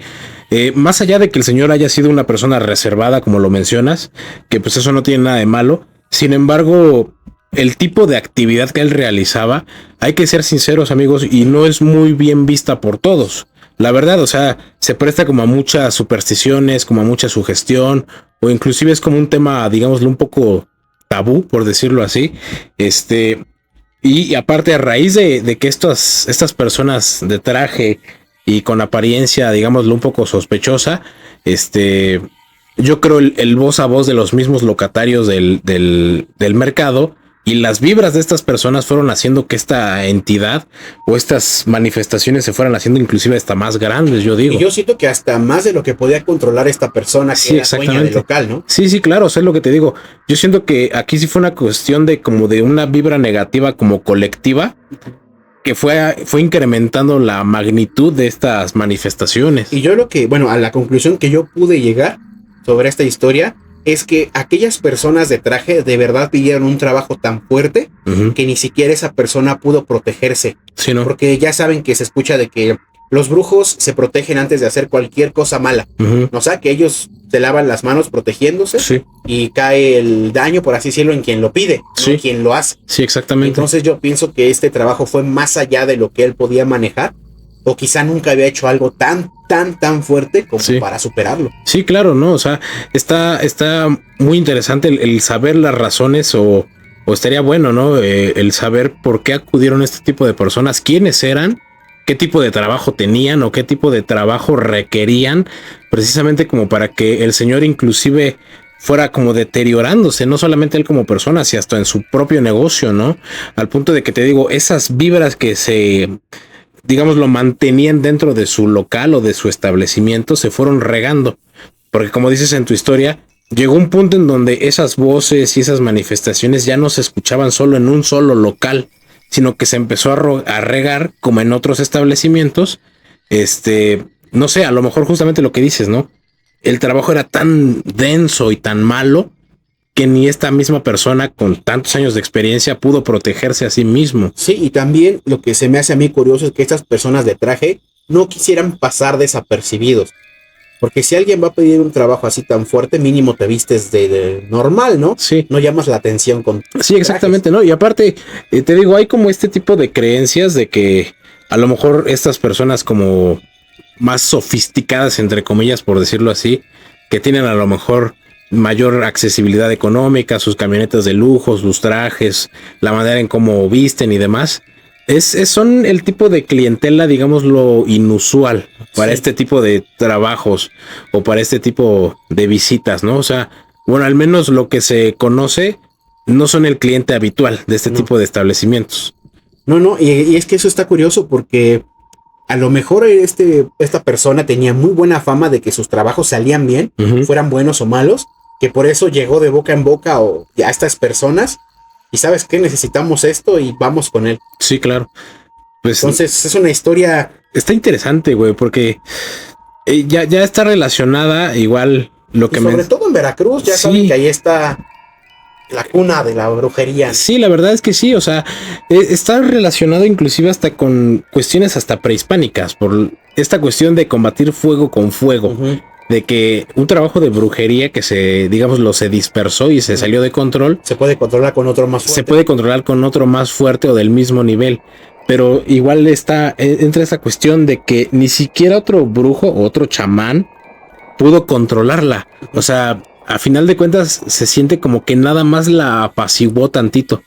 más allá de que el señor haya sido una persona reservada, como lo mencionas, que pues eso no tiene nada de malo, sin embargo, el tipo de actividad que él realizaba, hay que ser sinceros, amigos, y no es muy bien vista por todos. La verdad, o sea, se presta como a muchas supersticiones, como a mucha sugestión, o inclusive es como un tema, digámoslo, un poco tabú, por decirlo así. Y aparte, a raíz de que estas personas de traje y con apariencia, digámoslo, un poco sospechosa, yo creo el voz a voz de los mismos locatarios del mercado Y las vibras de estas personas fueron haciendo que esta entidad o estas manifestaciones se fueran haciendo inclusive hasta más grandes, yo digo. Y yo siento que hasta más de lo que podía controlar esta persona que era dueña del local, ¿no? Sí, sí, claro, eso es lo que te digo. Yo siento que aquí sí fue una cuestión de como de una vibra negativa como colectiva que fue incrementando la magnitud de estas manifestaciones. Y yo a la conclusión que yo pude llegar sobre esta historia es que aquellas personas de traje de verdad pidieron un trabajo tan fuerte que ni siquiera esa persona pudo protegerse. Sí, ¿no? Porque ya saben que se escucha de que los brujos se protegen antes de hacer cualquier cosa mala. O sea, que ellos se lavan las manos protegiéndose y cae el daño, por así decirlo, en quien lo pide, no en quien lo hace. Sí, exactamente. Entonces yo pienso que este trabajo fue más allá de lo que él podía manejar, o quizá nunca había hecho algo tan fuerte como para superarlo. Sí, claro, ¿no? O sea, está muy interesante el saber las razones o estaría bueno, ¿no? El saber por qué acudieron este tipo de personas, quiénes eran, qué tipo de trabajo tenían o qué tipo de trabajo requerían, precisamente como para que el señor inclusive fuera como deteriorándose, no solamente él como persona, sino hasta en su propio negocio, ¿no? Al punto de que te digo, esas vibras que digamos, lo mantenían dentro de su local o de su establecimiento, se fueron regando. Porque como dices en tu historia, llegó un punto en donde esas voces y esas manifestaciones ya no se escuchaban solo en un solo local, sino que se empezó a regar como en otros establecimientos. No sé, a lo mejor justamente lo que dices, ¿no? El trabajo era tan denso y tan malo que ni esta misma persona con tantos años de experiencia pudo protegerse a sí mismo. Sí, y también lo que se me hace a mí curioso es que estas personas de traje no quisieran pasar desapercibidos. Porque si alguien va a pedir un trabajo así tan fuerte, mínimo te vistes de normal, ¿no? Sí. No llamas la atención con... Sí, exactamente, ¿no? Y aparte, te digo, hay como este tipo de creencias de que a lo mejor estas personas como más sofisticadas, entre comillas, por decirlo así, que tienen a lo mejor mayor accesibilidad económica, sus camionetas de lujo, sus trajes, la manera en cómo visten y demás, son el tipo de clientela, digamos, lo inusual para este tipo de trabajos o para este tipo de visitas, ¿no? O sea, bueno, al menos lo que se conoce no son el cliente habitual de este tipo de establecimientos. No, y es que eso está curioso porque a lo mejor esta persona tenía muy buena fama de que sus trabajos salían bien, fueran buenos o malos, que por eso llegó de boca en boca a estas personas. Y ¿sabes qué? Necesitamos esto y vamos con él. Sí, claro. Pues, entonces es una historia... Está interesante, güey, porque ya está relacionada igual lo que sobre todo en Veracruz, ya saben que ahí está la cuna de la brujería. Sí, la verdad es que sí, o sea, está relacionado inclusive hasta con cuestiones hasta prehispánicas, por esta cuestión de combatir fuego con fuego. De que un trabajo de brujería que se dispersó y se salió de control. Se puede controlar con otro más fuerte. Se puede controlar con otro más fuerte o del mismo nivel. Pero igual entra esa cuestión de que ni siquiera otro brujo o otro chamán pudo controlarla. O sea, a final de cuentas se siente como que nada más la apaciguó tantito.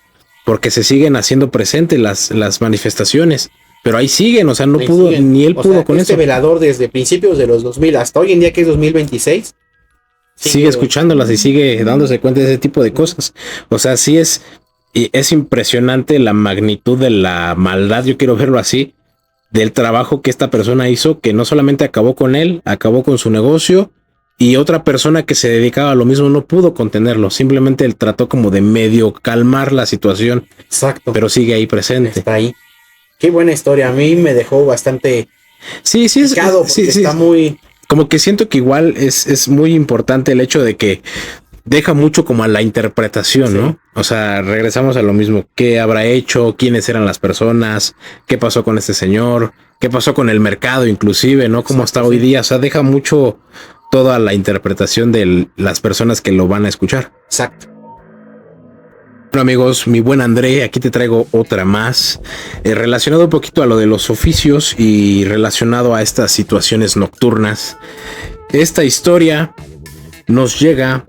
Porque se siguen haciendo presentes las manifestaciones. Pero ahí siguen, o sea, no pudo, siguen. Ni él pudo con eso. Este velador desde principios de los 2000 hasta hoy en día que es 2026. Sigue escuchándolas y sigue dándose cuenta de ese tipo de cosas. O sea, sí es impresionante la magnitud de la maldad, yo quiero verlo así, del trabajo que esta persona hizo, que no solamente acabó con él, acabó con su negocio, y otra persona que se dedicaba a lo mismo no pudo contenerlo. Simplemente él trató como de medio calmar la situación. Exacto. Pero sigue ahí presente. Está ahí. Qué buena historia, a mí me dejó bastante picado porque está muy... Como que siento que igual es muy importante el hecho de que deja mucho como a la interpretación, ¿no? O sea, regresamos a lo mismo. ¿Qué habrá hecho? ¿Quiénes eran las personas? ¿Qué pasó con este señor? ¿Qué pasó con el mercado inclusive, no? Como hasta hoy día, o sea, deja mucho toda la interpretación de las personas que lo van a escuchar. Exacto. Bueno amigos, mi buen André, aquí te traigo otra más, relacionado un poquito a lo de los oficios y relacionado a estas situaciones nocturnas. Esta historia nos llega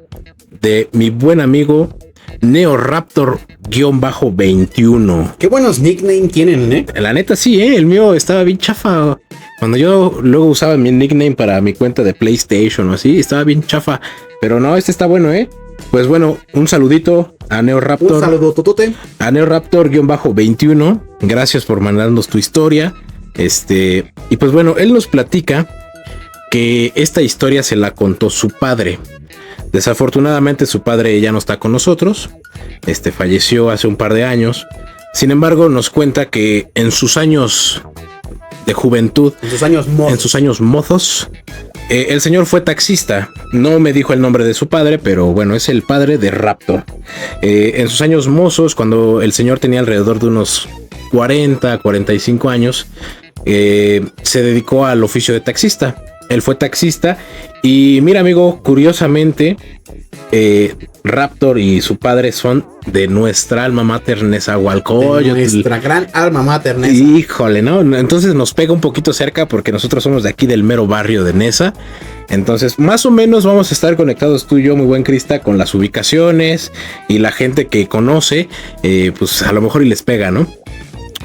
de mi buen amigo Neoraptor-21. Qué buenos nicknames tienen, ¿eh? La neta sí, el mío estaba bien chafa. Cuando yo luego usaba mi nickname para mi cuenta de PlayStation o así, estaba bien chafa. Pero no, este está bueno, Pues bueno, un saludito a NeoRaptor. Un saludo, Totote. A NeoRaptor-21. Gracias por mandarnos tu historia. Y pues bueno, él nos platica que esta historia se la contó su padre. Desafortunadamente su padre ya no está con nosotros. Falleció hace un par de años. Sin embargo, nos cuenta que en sus años de juventud, en sus años mozos, el señor fue taxista. No me dijo el nombre de su padre, pero bueno, es el padre de Raptor. En sus años mozos, cuando el señor tenía alrededor de unos 40, 45 años, se dedicó al oficio de taxista. Él fue taxista y mira, amigo, curiosamente, Raptor y su padre son de nuestra alma mater Nezahualcóyotl. Nuestra gran alma mater Neza. Híjole, ¿no? Entonces nos pega un poquito cerca porque nosotros somos de aquí del mero barrio de Neza. Entonces, más o menos vamos a estar conectados tú y yo, muy buen Crista, con las ubicaciones y la gente que conoce, pues a lo mejor y les pega, ¿no?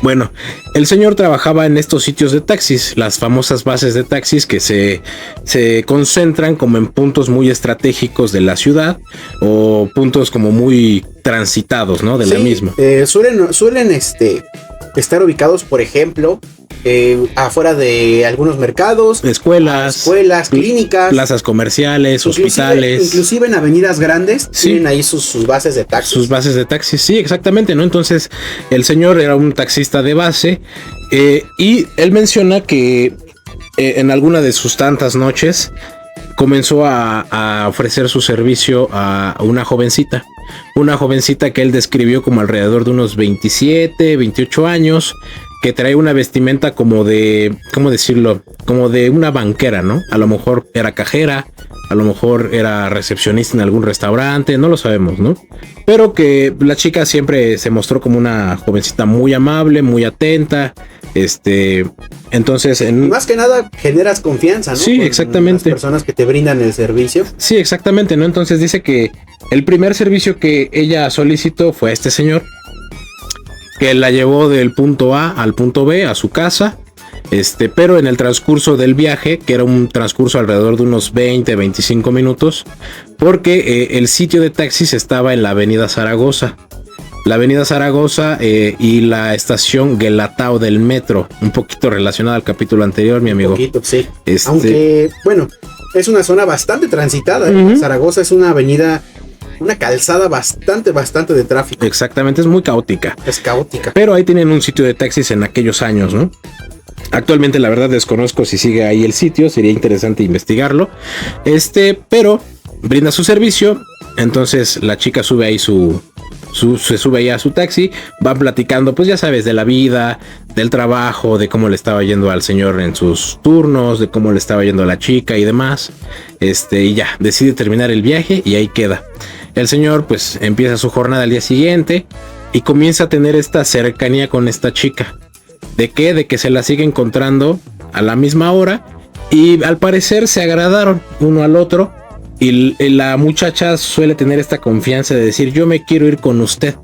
Bueno, el señor trabajaba en estos sitios de taxis, las famosas bases de taxis que se concentran como en puntos muy estratégicos de la ciudad o puntos como muy transitados, ¿no? De la misma. Suelen estar ubicados, por ejemplo, afuera de algunos mercados, escuelas, clínicas, plazas comerciales, hospitales. Inclusive en avenidas grandes, sí, tienen ahí sus bases de taxis. Sus bases de taxis, sí, exactamente, ¿no? Entonces, el señor era un taxista de base y él menciona que en alguna de sus tantas noches comenzó a ofrecer su servicio a una jovencita que él describió como alrededor de unos 27, 28 años, que trae una vestimenta como de, ¿cómo decirlo? Como de una banquera, ¿no? A lo mejor era cajera, a lo mejor era recepcionista en algún restaurante, no lo sabemos, ¿no? Pero que la chica siempre se mostró como una jovencita muy amable, muy atenta. Entonces, más que nada generas confianza, ¿no? Sí, exactamente. Las personas que te brindan el servicio. Sí, exactamente, ¿no? Entonces dice que el primer servicio que ella solicitó fue a este señor, que la llevó del punto A al punto B a su casa, pero en el transcurso del viaje, que era un transcurso alrededor de unos 20-25 minutos, porque el sitio de taxis estaba en la avenida Zaragoza. La avenida Zaragoza y la estación Guelatao del metro, un poquito relacionada al capítulo anterior, mi amigo. Un poquito, sí. Aunque, bueno, es una zona bastante transitada. Zaragoza es una avenida, una calzada bastante de tráfico. Exactamente, es muy caótica. Es caótica. Pero ahí tienen un sitio de taxis en aquellos años, ¿no? Actualmente la verdad desconozco si sigue ahí el sitio, sería interesante investigarlo. Pero brinda su servicio, entonces la chica sube ahí se sube ahí a su taxi, van platicando, pues ya sabes, de la vida, del trabajo, de cómo le estaba yendo al señor en sus turnos, de cómo le estaba yendo a la chica y demás. Y ya, decide terminar el viaje y ahí queda. El señor pues empieza su jornada al día siguiente y comienza a tener esta cercanía con esta chica. ¿De qué? De que se la sigue encontrando a la misma hora y al parecer se agradaron uno al otro. Y la muchacha suele tener esta confianza de decir, yo me quiero ir con usted,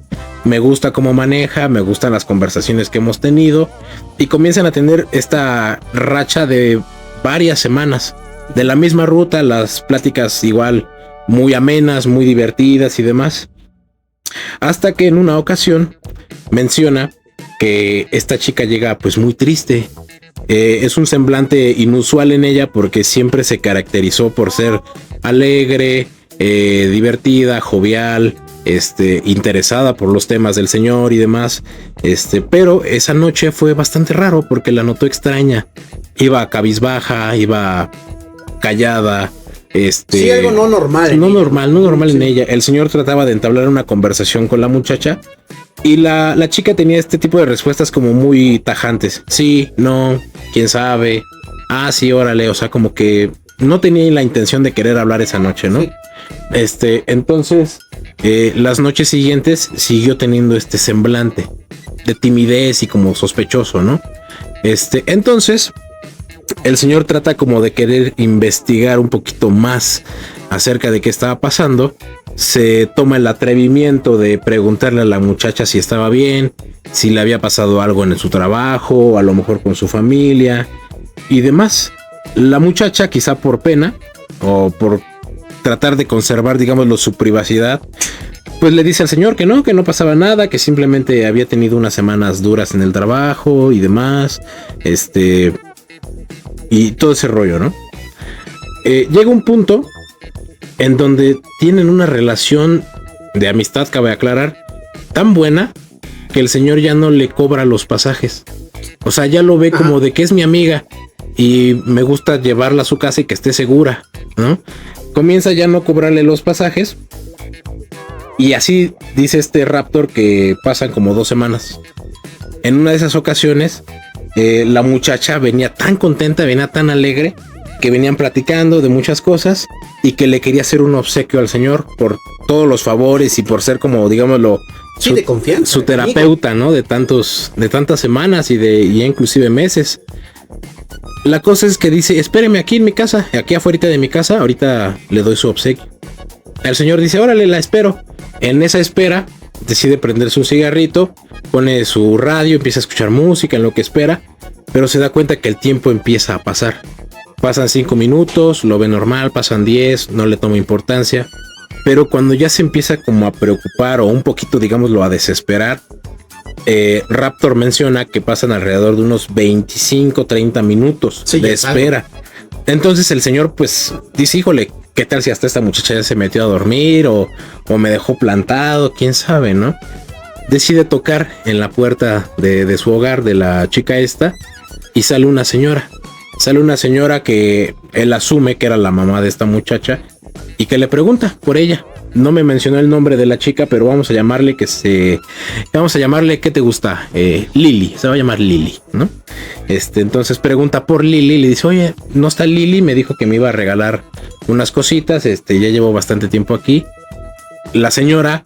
me gusta cómo maneja, me gustan las conversaciones que hemos tenido, y comienzan a tener esta racha de varias semanas de la misma ruta, las pláticas igual muy amenas, muy divertidas y demás, hasta que en una ocasión menciona que esta chica llega pues muy triste. Es un semblante inusual en ella porque siempre se caracterizó por ser alegre, divertida, jovial, interesada por los temas del señor y demás. Pero esa noche fue bastante raro porque la notó extraña. Iba cabizbaja, iba callada. Sí, algo no normal. No normal en ella. El señor trataba de entablar una conversación con la muchacha. Y la chica tenía este tipo de respuestas como muy tajantes. Sí, no, quién sabe. Ah, sí, órale. O sea, como que no tenía la intención de querer hablar esa noche, ¿no? Sí. Entonces, las noches siguientes siguió teniendo este semblante de timidez y como sospechoso, ¿no? Entonces, el señor trata como de querer investigar un poquito más acerca de qué estaba pasando. Se toma el atrevimiento de preguntarle a la muchacha si estaba bien, si le había pasado algo en su trabajo, a lo mejor con su familia y demás. La muchacha, quizá por pena o por tratar de conservar, digámoslo, su privacidad, pues le dice al señor que no pasaba nada, que simplemente había tenido unas semanas duras en el trabajo y demás, y todo ese rollo, ¿no? Llega un punto en donde tienen una relación de amistad, cabe aclarar, tan buena que el señor ya no le cobra los pasajes. O sea, ya lo ve como de que es mi amiga y me gusta llevarla a su casa y que esté segura, ¿no? Comienza ya a no cobrarle los pasajes y así dice este Raptor que pasan como 2 semanas. En una de esas ocasiones, la muchacha venía tan contenta, venía tan alegre, que venían platicando de muchas cosas y que le quería hacer un obsequio al señor por todos los favores y por ser como, digámoslo, sí, de confianza, su terapeuta, ¿no? De tantas semanas y ya inclusive meses. La cosa es que dice, espéreme aquí en mi casa, aquí afuera de mi casa, ahorita le doy su obsequio. El señor dice, órale, la espero. En esa espera, decide prenderse un cigarrito, pone su radio, empieza a escuchar música en lo que espera, pero se da cuenta que el tiempo empieza a pasar. Pasan 5 minutos, lo ve normal, pasan 10, no le toma importancia. Pero cuando ya se empieza como a preocupar o un poquito, digámoslo, a desesperar, Raptor menciona que pasan alrededor de unos 25-30 minutos de espera. Entonces el señor pues dice, híjole, ¿qué tal si hasta esta muchacha ya se metió a dormir o me dejó plantado? ¿Quién sabe, no? Decide tocar en la puerta de su hogar, de la chica esta, y sale una señora. Sale una señora que él asume que era la mamá de esta muchacha y que le pregunta por ella. No me mencionó el nombre de la chica, pero vamos a llamarle ¿qué te gusta? Lily, se va a llamar Lily, ¿no? Entonces pregunta por Lily, le dice, oye, ¿no está Lily? Me dijo que me iba a regalar unas cositas, ya llevo bastante tiempo aquí. La señora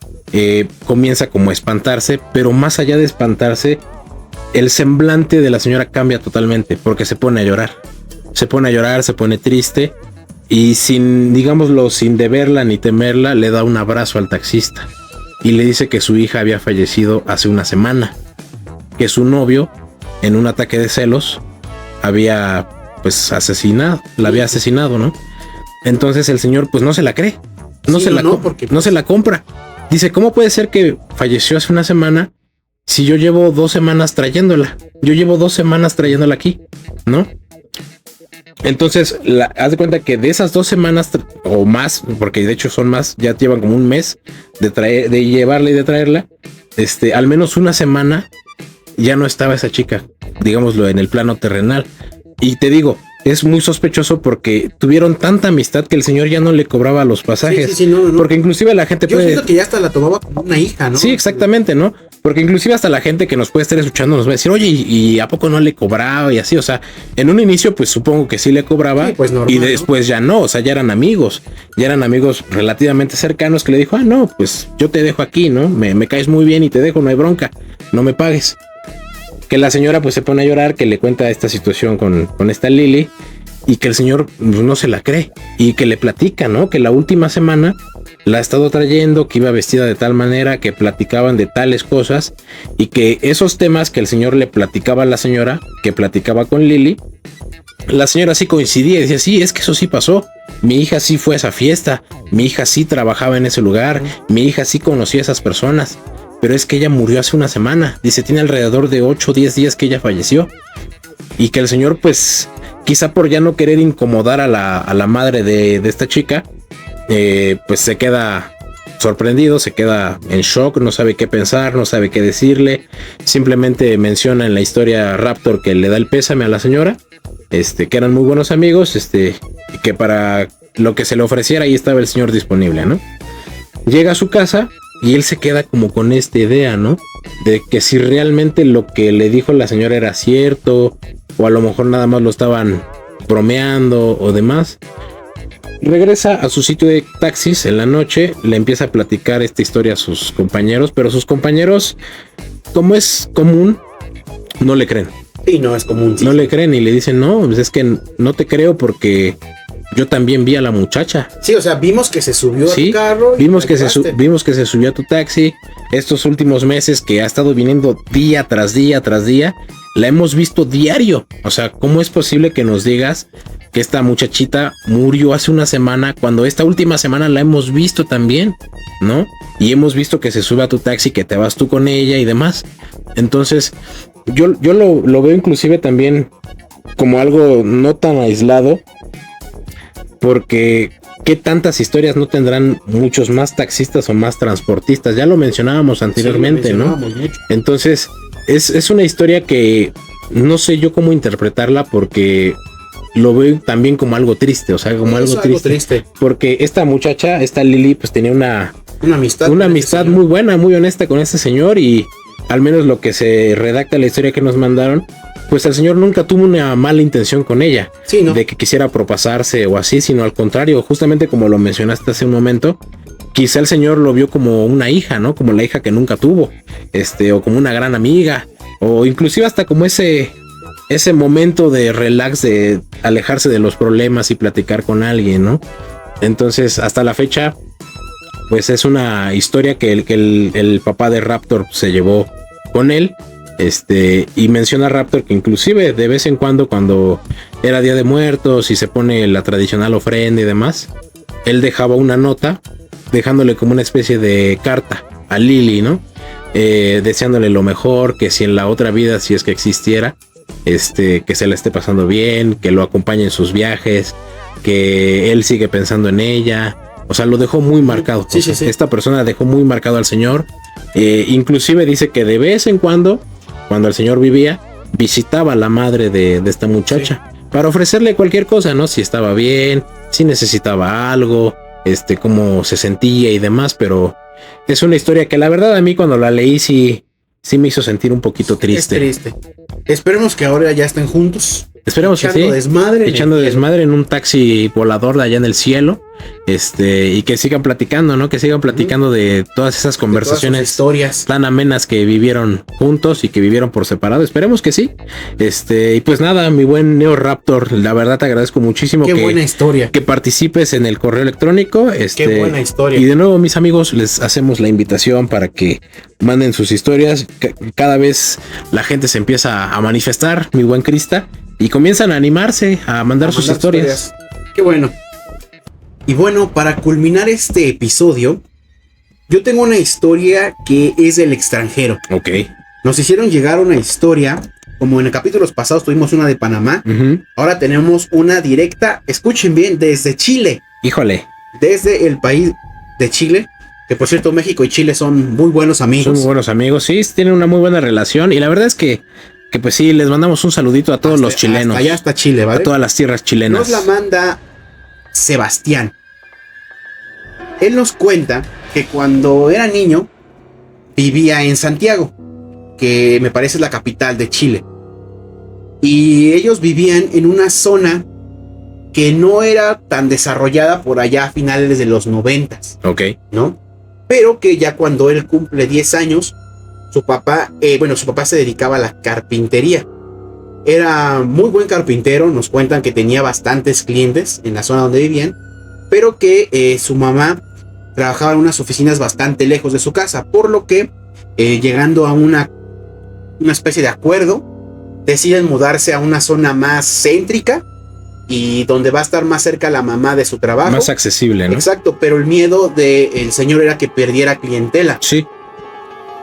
comienza como a espantarse, pero más allá de espantarse, el semblante de la señora cambia totalmente porque se pone a llorar. Se pone triste y sin deberla ni temerla, le da un abrazo al taxista y le dice que su hija había fallecido hace una semana, que su novio, en un ataque de celos, había pues la había asesinado, ¿no? Entonces el señor pues no se la cree, no se la compra. Dice, ¿cómo puede ser que falleció hace una semana? Si yo llevo 2 semanas trayéndola. Yo llevo 2 semanas trayéndola aquí, ¿no? Entonces, haz de cuenta que de esas 2 semanas o más, porque de hecho son más, ya llevan como un mes de llevarla y de traerla. Al menos una semana ya no estaba esa chica, digámoslo, en el plano terrenal. Y te digo, es muy sospechoso porque tuvieron tanta amistad que el señor ya no le cobraba los pasajes. Sí, no. Porque inclusive la gente Yo siento que ya hasta la tomaba como una hija, ¿no? Sí, exactamente, ¿no? Porque inclusive hasta la gente que nos puede estar escuchando nos va a decir, oye, ¿y a poco no le cobraba? Y así, o sea, en un inicio pues supongo que sí le cobraba, sí, pues normal, y después, ¿no? Ya no, o sea, ya eran amigos relativamente cercanos que le dijo, no, pues yo te dejo aquí, ¿no? Me caes muy bien y te dejo, no hay bronca, no me pagues. Que la señora pues se pone a llorar, que le cuenta esta situación con esta Lily y que el señor pues, no se la cree y que le platica, ¿no? Que la última semana la ha estado trayendo, que iba vestida de tal manera, que platicaban de tales cosas y que esos temas que el señor le platicaba a la señora, que platicaba con Lily, la señora sí coincidía y decía, sí, es que eso sí pasó. Mi hija sí fue a esa fiesta, mi hija sí trabajaba en ese lugar, mi hija sí conocía a esas personas. Pero es que ella murió hace una semana. Dice, tiene alrededor de 8 o 10 días que ella falleció. Y que el señor, pues, quizá por ya no querer incomodar a la madre de esta chica, pues se queda sorprendido, se queda en shock, no sabe qué pensar, no sabe qué decirle. Simplemente menciona en la historia Raptor que le da el pésame a la señora, que eran muy buenos amigos, y que para lo que se le ofreciera ahí estaba el señor disponible, ¿no? Llega a su casa y él se queda como con esta idea, ¿no? De que si realmente lo que le dijo la señora era cierto, o a lo mejor nada más lo estaban bromeando o demás. Regresa a su sitio de taxis en la noche, le empieza a platicar esta historia a sus compañeros, pero sus compañeros, como es común, no le creen. Sí, no es común. Sí, no le creen y le dicen, no, pues es que no te creo porque yo también vi a la muchacha. Sí, o sea, vimos que se subió a tu carro. Vimos que se subió a tu taxi. Estos últimos meses que ha estado viniendo día tras día tras día, la hemos visto diario. O sea, ¿cómo es posible que nos digas que esta muchachita murió hace una semana, cuando esta última semana la hemos visto también, ¿no? Y hemos visto que se sube a tu taxi, que te vas tú con ella y demás. Entonces, yo lo veo inclusive también como algo no tan aislado, porque ¿qué tantas historias no tendrán muchos más taxistas o más transportistas? Ya lo mencionábamos anteriormente, ¿no? Mucho. Entonces, es una historia que no sé yo cómo interpretarla, porque lo veo también como algo triste, o sea, como algo triste. Porque esta muchacha, esta Lili, pues tenía una amistad muy buena, muy honesta con este señor, y al menos lo que se redacta la historia que nos mandaron, pues el señor nunca tuvo una mala intención con ella, sí, ¿no? De que quisiera propasarse o así, sino al contrario, justamente como lo mencionaste hace un momento, quizá el señor lo vio como una hija, ¿no? Como la hija que nunca tuvo, o como una gran amiga, o inclusive hasta como ese momento de relax, de alejarse de los problemas y platicar con alguien, ¿no? Entonces, hasta la fecha, pues es una historia que el papá de Raptor se llevó con él. Y menciona Raptor que inclusive de vez en cuando era Día de Muertos y se pone la tradicional ofrenda y demás, él dejaba una nota dejándole como una especie de carta a Lili, ¿no? Deseándole lo mejor, que si en la otra vida, si es que existiera, que se la esté pasando bien, que lo acompañe en sus viajes, que él sigue pensando en ella. O sea, lo dejó muy marcado. Sí. Esta persona dejó muy marcado al señor. Inclusive dice que de vez en cuando el señor vivía, visitaba a la madre de esta muchacha, sí, para ofrecerle cualquier cosa, ¿no? Si estaba bien, si necesitaba algo, cómo se sentía y demás. Pero es una historia que la verdad a mí cuando la leí sí me hizo sentir un poquito triste. Es triste. Esperemos que ahora ya estén juntos. Esperemos que sí. Echando desmadre en un taxi volador de allá en el cielo. Y que sigan platicando, ¿no? Que sigan platicando de todas esas conversaciones, historias tan amenas que vivieron juntos y que vivieron por separado. Esperemos que sí. Y pues nada, mi buen Neo Raptor, la verdad te agradezco muchísimo. Qué buena historia. Que participes en el correo electrónico. Qué buena historia. Y de nuevo, mis amigos, les hacemos la invitación para que manden sus historias. Cada vez la gente se empieza a manifestar, mi buen Crista, y comienzan a animarse a mandar sus historias. Qué bueno. Y bueno, para culminar este episodio, yo tengo una historia que es del extranjero. Ok. Nos hicieron llegar una historia, como en el capítulos pasados tuvimos una de Panamá. Ahora tenemos una directa, escuchen bien, desde Chile. Híjole. Desde el país de Chile, que por cierto México y Chile son muy buenos amigos. Son muy buenos amigos, sí, tienen una muy buena relación. Y la verdad es que pues sí, les mandamos un saludito a todos los chilenos. Allá hasta Chile, ¿vale? A todas las tierras chilenas. Nos la manda Sebastián. Él nos cuenta que cuando era niño vivía en Santiago, que me parece es la capital de Chile. Y ellos vivían en una zona que no era tan desarrollada por allá a finales de los 90s. Ok. ¿No? Pero que ya cuando él cumple 10 años, su papá se dedicaba a la carpintería. Era muy buen carpintero, nos cuentan que tenía bastantes clientes en la zona donde vivían, pero que su mamá trabajaba en unas oficinas bastante lejos de su casa, por lo que llegando a una especie de acuerdo, deciden mudarse a una zona más céntrica y donde va a estar más cerca la mamá de su trabajo. Más accesible, ¿no? Exacto, pero el miedo del señor era que perdiera clientela. Sí.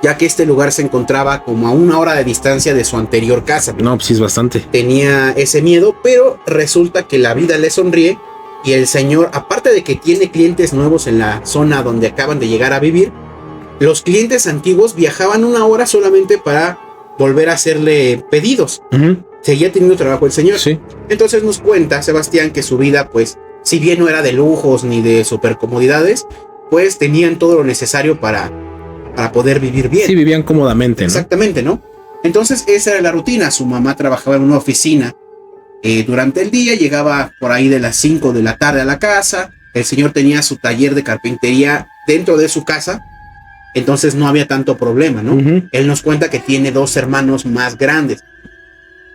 Ya que este lugar se encontraba como a 1 hora de distancia de su anterior casa. No, pues sí es bastante. Tenía ese miedo, pero resulta que la vida le sonríe y el señor, aparte de que tiene clientes nuevos en la zona donde acaban de llegar a vivir, los clientes antiguos viajaban 1 hora solamente para volver a hacerle pedidos. Seguía teniendo trabajo el señor. Sí. Entonces nos cuenta Sebastián que su vida, pues, si bien no era de lujos ni de super comodidades, pues tenían todo lo necesario para poder vivir bien. Sí, vivían cómodamente, ¿no? Exactamente, ¿no? Entonces esa era la rutina. Su mamá trabajaba en una oficina durante el día, llegaba por ahí de las 5 de la tarde a la casa. El señor tenía su taller de carpintería dentro de su casa, entonces no había tanto problema, ¿no? Él nos cuenta que tiene 2 hermanos más grandes.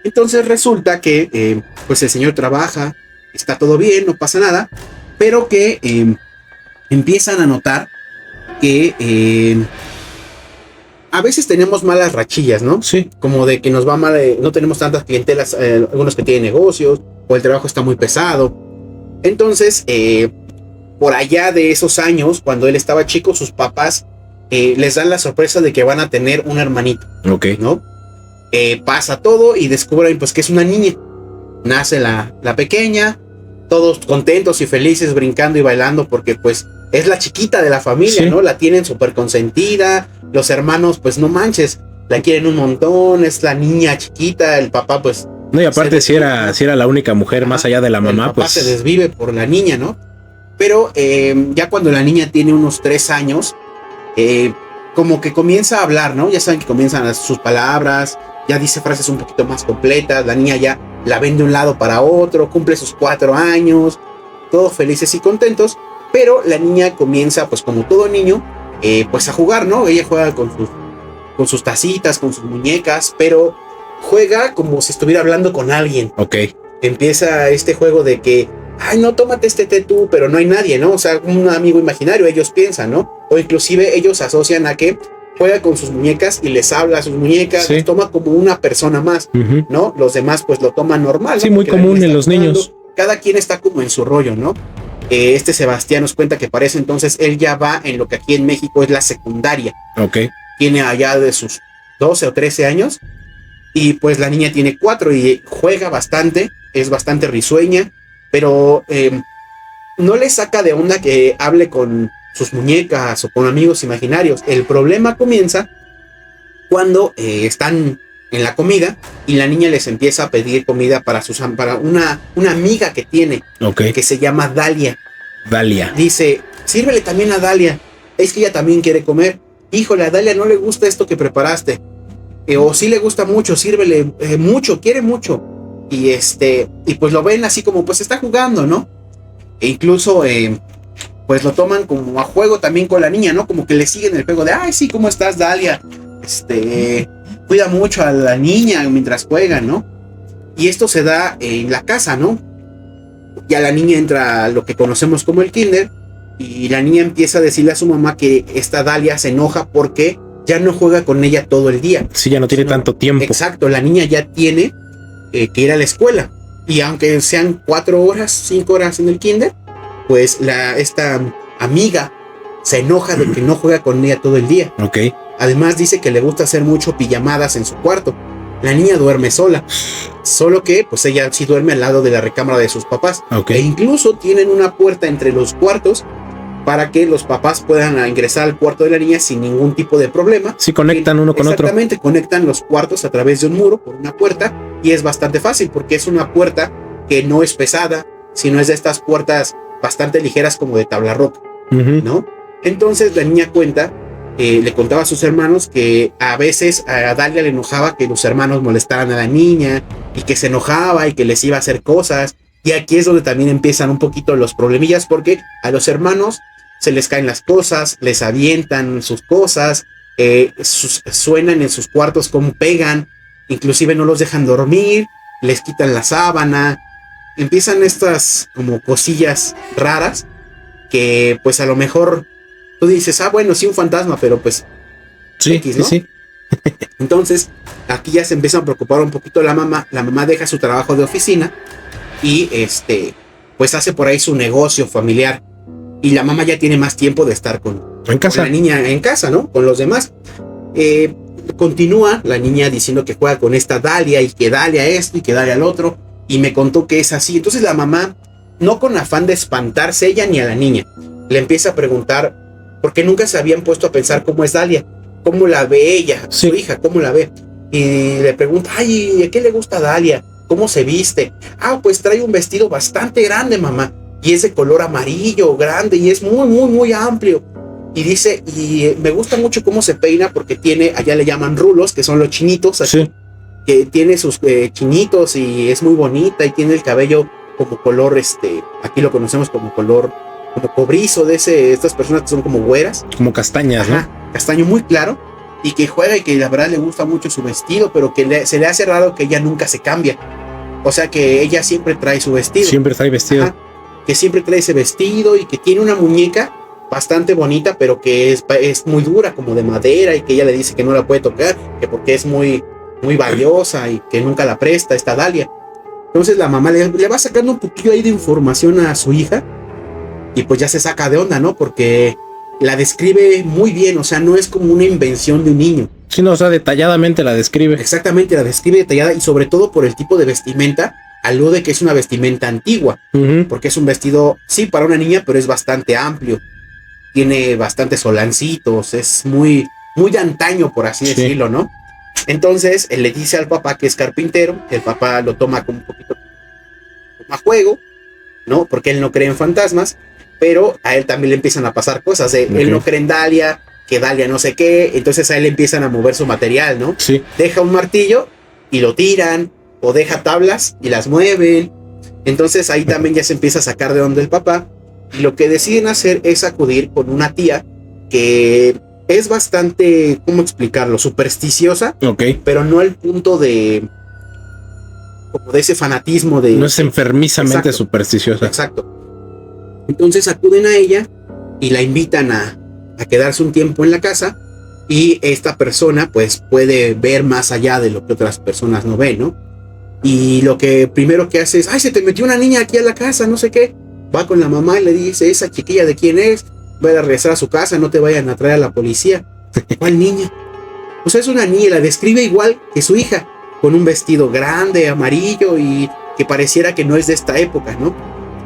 Entonces resulta que pues el señor trabaja, está todo bien, no pasa nada, pero que empiezan a notar que a veces tenemos malas rachillas, ¿no? Sí. Como de que nos va mal, no tenemos tantas clientelas, algunos que tienen negocios, o el trabajo está muy pesado. Entonces, por allá de esos años, cuando él estaba chico, sus papás les dan la sorpresa de que van a tener un hermanito. Ok. ¿No? Pasa todo y descubren pues que es una niña. Nace la pequeña, todos contentos y felices, brincando y bailando, porque pues es la chiquita de la familia, sí. ¿no? La tienen súper consentida, los hermanos pues no manches, la quieren un montón, es la niña chiquita, el papá pues... No, y aparte si era la única mujer más allá de la mamá, el papá pues... se desvive por la niña, ¿no? Pero ya cuando la niña tiene unos 3 años, como que comienza a hablar, ¿no? Ya saben que comienzan sus palabras, ya dice frases un poquito más completas, la niña ya la ven de un lado para otro, cumple sus 4 años, todos felices y contentos, pero la niña comienza, pues como todo niño, pues a jugar, ¿no? Ella juega con sus tacitas, con sus muñecas, pero juega como si estuviera hablando con alguien. Ok. Empieza este juego de que, ay, no, tómate este té tú, pero no hay nadie, ¿no? O sea, un amigo imaginario, ellos piensan, ¿no? O inclusive ellos asocian a que juega con sus muñecas y les habla a sus muñecas, sí. Los toma como una persona más, ¿no? Los demás pues lo toman normal, sí, ¿no? muy Porque común en los niños. Cada quien está como en su rollo, ¿no? Este Sebastián nos cuenta que para eso entonces él ya va en lo que aquí en México es la secundaria. Ok. Tiene allá de sus 12 o 13 años y pues la niña tiene 4 y juega bastante, es bastante risueña, pero no le saca de onda que hable con sus muñecas o con amigos imaginarios. El problema comienza cuando están en la comida y la niña les empieza a pedir comida para una amiga que tiene, que se llama Dalia. Dalia. Dice, sírvele también a Dalia, es que ella también quiere comer. Híjole, a Dalia no le gusta esto que preparaste. O sí le gusta mucho, sírvele mucho, quiere mucho. Y pues lo ven así como pues está jugando, ¿no? E incluso pues lo toman como a juego también con la niña, ¿no? Como que le siguen el juego de, ay, sí, ¿cómo estás, Dalia? Cuida mucho a la niña mientras juegan, ¿no? Y esto se da en la casa, ¿no? Ya la niña entra a lo que conocemos como el kinder y la niña empieza a decirle a su mamá que esta Dalia se enoja porque ya no juega con ella todo el día. Sí, ya no tiene tanto tiempo. Exacto, la niña ya tiene que ir a la escuela. Y aunque sean 4 horas, 5 horas en el kinder, pues esta amiga se enoja de que no juega con ella todo el día. Ok. Además dice que le gusta hacer mucho pijamadas en su cuarto. La niña duerme sola. Solo que pues ella sí duerme al lado de la recámara de sus papás. Ok. E incluso tienen una puerta entre los cuartos para que los papás puedan ingresar al cuarto de la niña sin ningún tipo de problema. Sí, conectan uno con otro. Exactamente, conectan los cuartos a través de un muro por una puerta y es bastante fácil porque es una puerta que no es pesada, sino es de estas puertas bastante ligeras como de tabla roca, ¿no? Entonces la niña le contaba a sus hermanos que a veces a Dalia le enojaba que los hermanos molestaran a la niña y que se enojaba y que les iba a hacer cosas. Y aquí es donde también empiezan un poquito los problemillas porque a los hermanos se les caen las cosas, les avientan sus cosas, suenan en sus cuartos como pegan, inclusive no los dejan dormir, les quitan la sábana, empiezan estas como cosillas raras que pues a lo mejor tú dices, bueno, sí un fantasma, pero pues sí, X, ¿no? Sí. Entonces aquí ya se empieza a preocupar un poquito la mamá deja su trabajo de oficina y pues hace por ahí su negocio familiar. Y la mamá ya tiene más tiempo de estar con la niña en casa, ¿no? Con los demás. Continúa la niña diciendo que juega con esta Dalia y que Dalia esto y que Dalia al otro. Y me contó que es así. Entonces la mamá, no con afán de espantarse ella ni a la niña, le empieza a preguntar, porque nunca se habían puesto a pensar cómo es Dalia, cómo la ve ella, su hija, cómo la ve. Y le pregunta, ay, ¿a qué le gusta Dalia? ¿Cómo se viste? Pues trae un vestido bastante grande, mamá. Y es de color amarillo, grande, y es muy, muy, muy amplio. Y dice, y me gusta mucho cómo se peina porque tiene, allá le llaman rulos, que son los chinitos, así, que tiene sus chinitos y es muy bonita y tiene el cabello como color, aquí lo conocemos como color, como cobrizo de estas personas que son como güeras. Como castañas, ¿no? Castaño muy claro, y que juega y que la verdad le gusta mucho su vestido, pero que se le hace raro que ella nunca se cambia. O sea que ella siempre trae su vestido. Siempre trae vestido. Que siempre trae ese vestido y que tiene una muñeca bastante bonita, pero que es muy dura, como de madera, y que ella le dice que no la puede tocar, que porque es muy, muy valiosa y que nunca la presta esta Dalia. Entonces la mamá le va sacando un poquillo ahí de información a su hija y pues ya se saca de onda, ¿no? Porque la describe muy bien, o sea, no es como una invención de un niño. Sí, no, o sea, detalladamente la describe. Exactamente, la describe detallada y sobre todo por el tipo de vestimenta, alude que es una vestimenta antigua, porque es un vestido, sí, para una niña, pero es bastante amplio, tiene bastantes solancitos, es muy de antaño, por así decirlo, ¿no? Entonces, él le dice al papá que es carpintero, el papá lo toma como un poquito como a juego, ¿no? Porque él no cree en fantasmas, pero a él también le empiezan a pasar cosas, él no cree en Dalia, que Dalia no sé qué, entonces a él le empiezan a mover su material, ¿no? Sí. Deja un martillo y lo tiran, o deja tablas y las mueven, entonces ahí también ya se empieza a sacar de onda el papá, y lo que deciden hacer es acudir con una tía que es bastante, ¿cómo explicarlo? Supersticiosa, pero no al punto de como de ese fanatismo de... No es enfermizamente supersticiosa. Exacto. Entonces acuden a ella y la invitan a quedarse un tiempo en la casa, y esta persona pues puede ver más allá de lo que otras personas no ven, ¿no? Y lo que primero que hace es, ay, se te metió una niña aquí a la casa, no sé qué. Va con la mamá y le dice, esa chiquilla de quién es, va a regresar a su casa, no te vayan a traer a la policía. ¿Cuál niña? O sea, es una niña, la describe igual que su hija, con un vestido grande, amarillo, y que pareciera que no es de esta época, ¿no?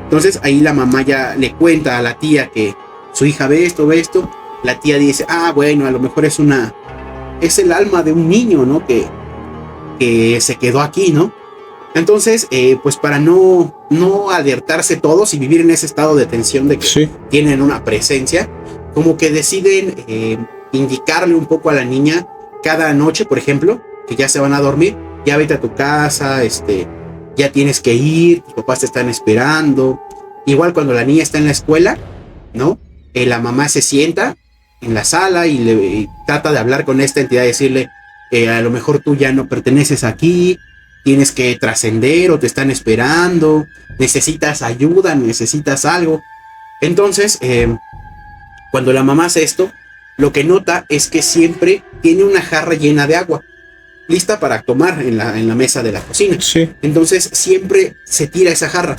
Entonces ahí la mamá ya le cuenta a la tía que su hija ve esto. La tía dice, bueno, a lo mejor es el alma de un niño, ¿no? Que se quedó aquí, ¿no? Entonces, pues para no alertarse todos y vivir en ese estado de tensión de que tienen una presencia, como que deciden indicarle un poco a la niña cada noche, por ejemplo, que ya se van a dormir, ya vete a tu casa, ya tienes que ir, tus papás te están esperando. Igual cuando la niña está en la escuela, ¿no? La mamá se sienta en la sala y trata de hablar con esta entidad, decirle, a lo mejor tú ya no perteneces aquí, tienes que trascender o te están esperando, necesitas ayuda, necesitas algo. Entonces, cuando la mamá hace esto, lo que nota es que siempre tiene una jarra llena de agua, lista para tomar en la mesa de la cocina. Entonces, siempre se tira esa jarra.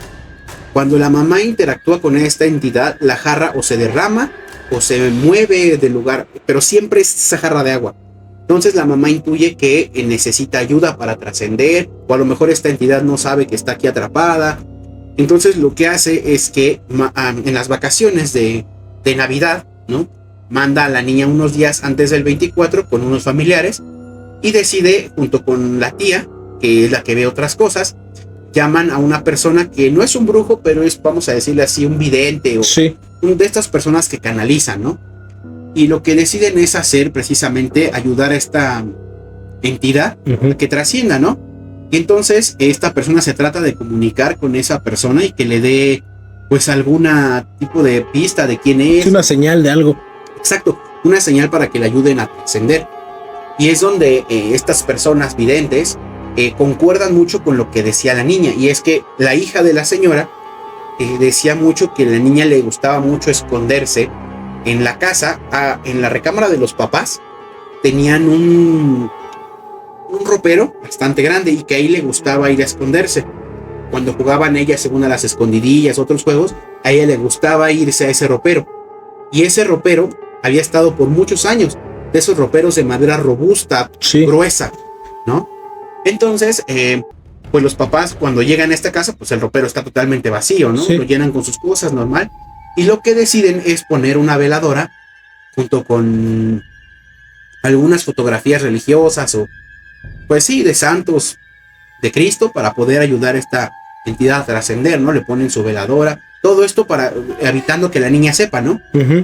Cuando la mamá interactúa con esta entidad, la jarra o se derrama o se mueve del lugar, pero siempre es esa jarra de agua. Entonces la mamá intuye que necesita ayuda para trascender, o a lo mejor esta entidad no sabe que está aquí atrapada. Entonces lo que hace es que en las vacaciones de Navidad, ¿no? Manda a la niña unos días antes del 24 con unos familiares y decide, junto con la tía, que es la que ve otras cosas, llaman a una persona que no es un brujo, pero es, vamos a decirle así, un vidente o de estas personas que canalizan, ¿no? Y lo que deciden es hacer precisamente ayudar a esta entidad a que trascienda, ¿no? Y entonces esta persona se trata de comunicar con esa persona y que le dé pues alguna tipo de pista de quién es. Una señal de algo. Exacto, una señal para que le ayuden a trascender. Y es donde estas personas videntes concuerdan mucho con lo que decía la niña, y es que la hija de la señora decía mucho que a la niña le gustaba mucho esconderse en la casa, en la recámara de los papás. Tenían un ropero bastante grande y que ahí le gustaba ir a esconderse. Cuando jugaban ellas según a las escondidillas, otros juegos, a ella le gustaba irse a ese ropero. Y ese ropero había estado por muchos años, de esos roperos de madera robusta, gruesa, ¿no? Entonces, pues los papás cuando llegan a esta casa, pues el ropero está totalmente vacío, ¿no? Lo llenan con sus cosas normal. Y lo que deciden es poner una veladora junto con algunas fotografías religiosas o, pues sí, de santos de Cristo para poder ayudar a esta entidad a trascender, ¿no? Le ponen su veladora. Todo esto para evitando que la niña sepa, ¿no?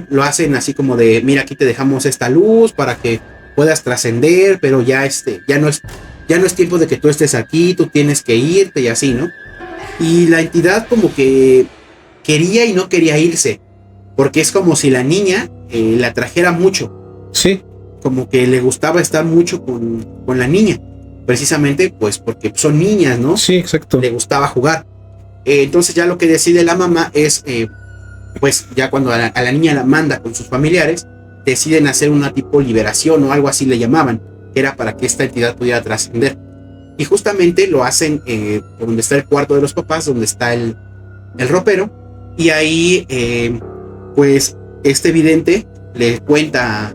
Lo hacen así como de, mira, aquí te dejamos esta luz para que puedas trascender, pero ya no es tiempo de que tú estés aquí, tú tienes que irte y así, ¿no? Y la entidad como que quería y no quería irse, porque es como si la niña la trajera mucho. Sí. Como que le gustaba estar mucho con la niña, precisamente pues porque son niñas, ¿no? Sí, exacto. Le gustaba jugar. Entonces ya lo que decide la mamá es, pues ya cuando a la niña la manda con sus familiares, deciden hacer una tipo liberación o algo así le llamaban, que era para que esta entidad pudiera trascender. Y justamente lo hacen donde está el cuarto de los papás, donde está el ropero. Y ahí, pues, este vidente le cuenta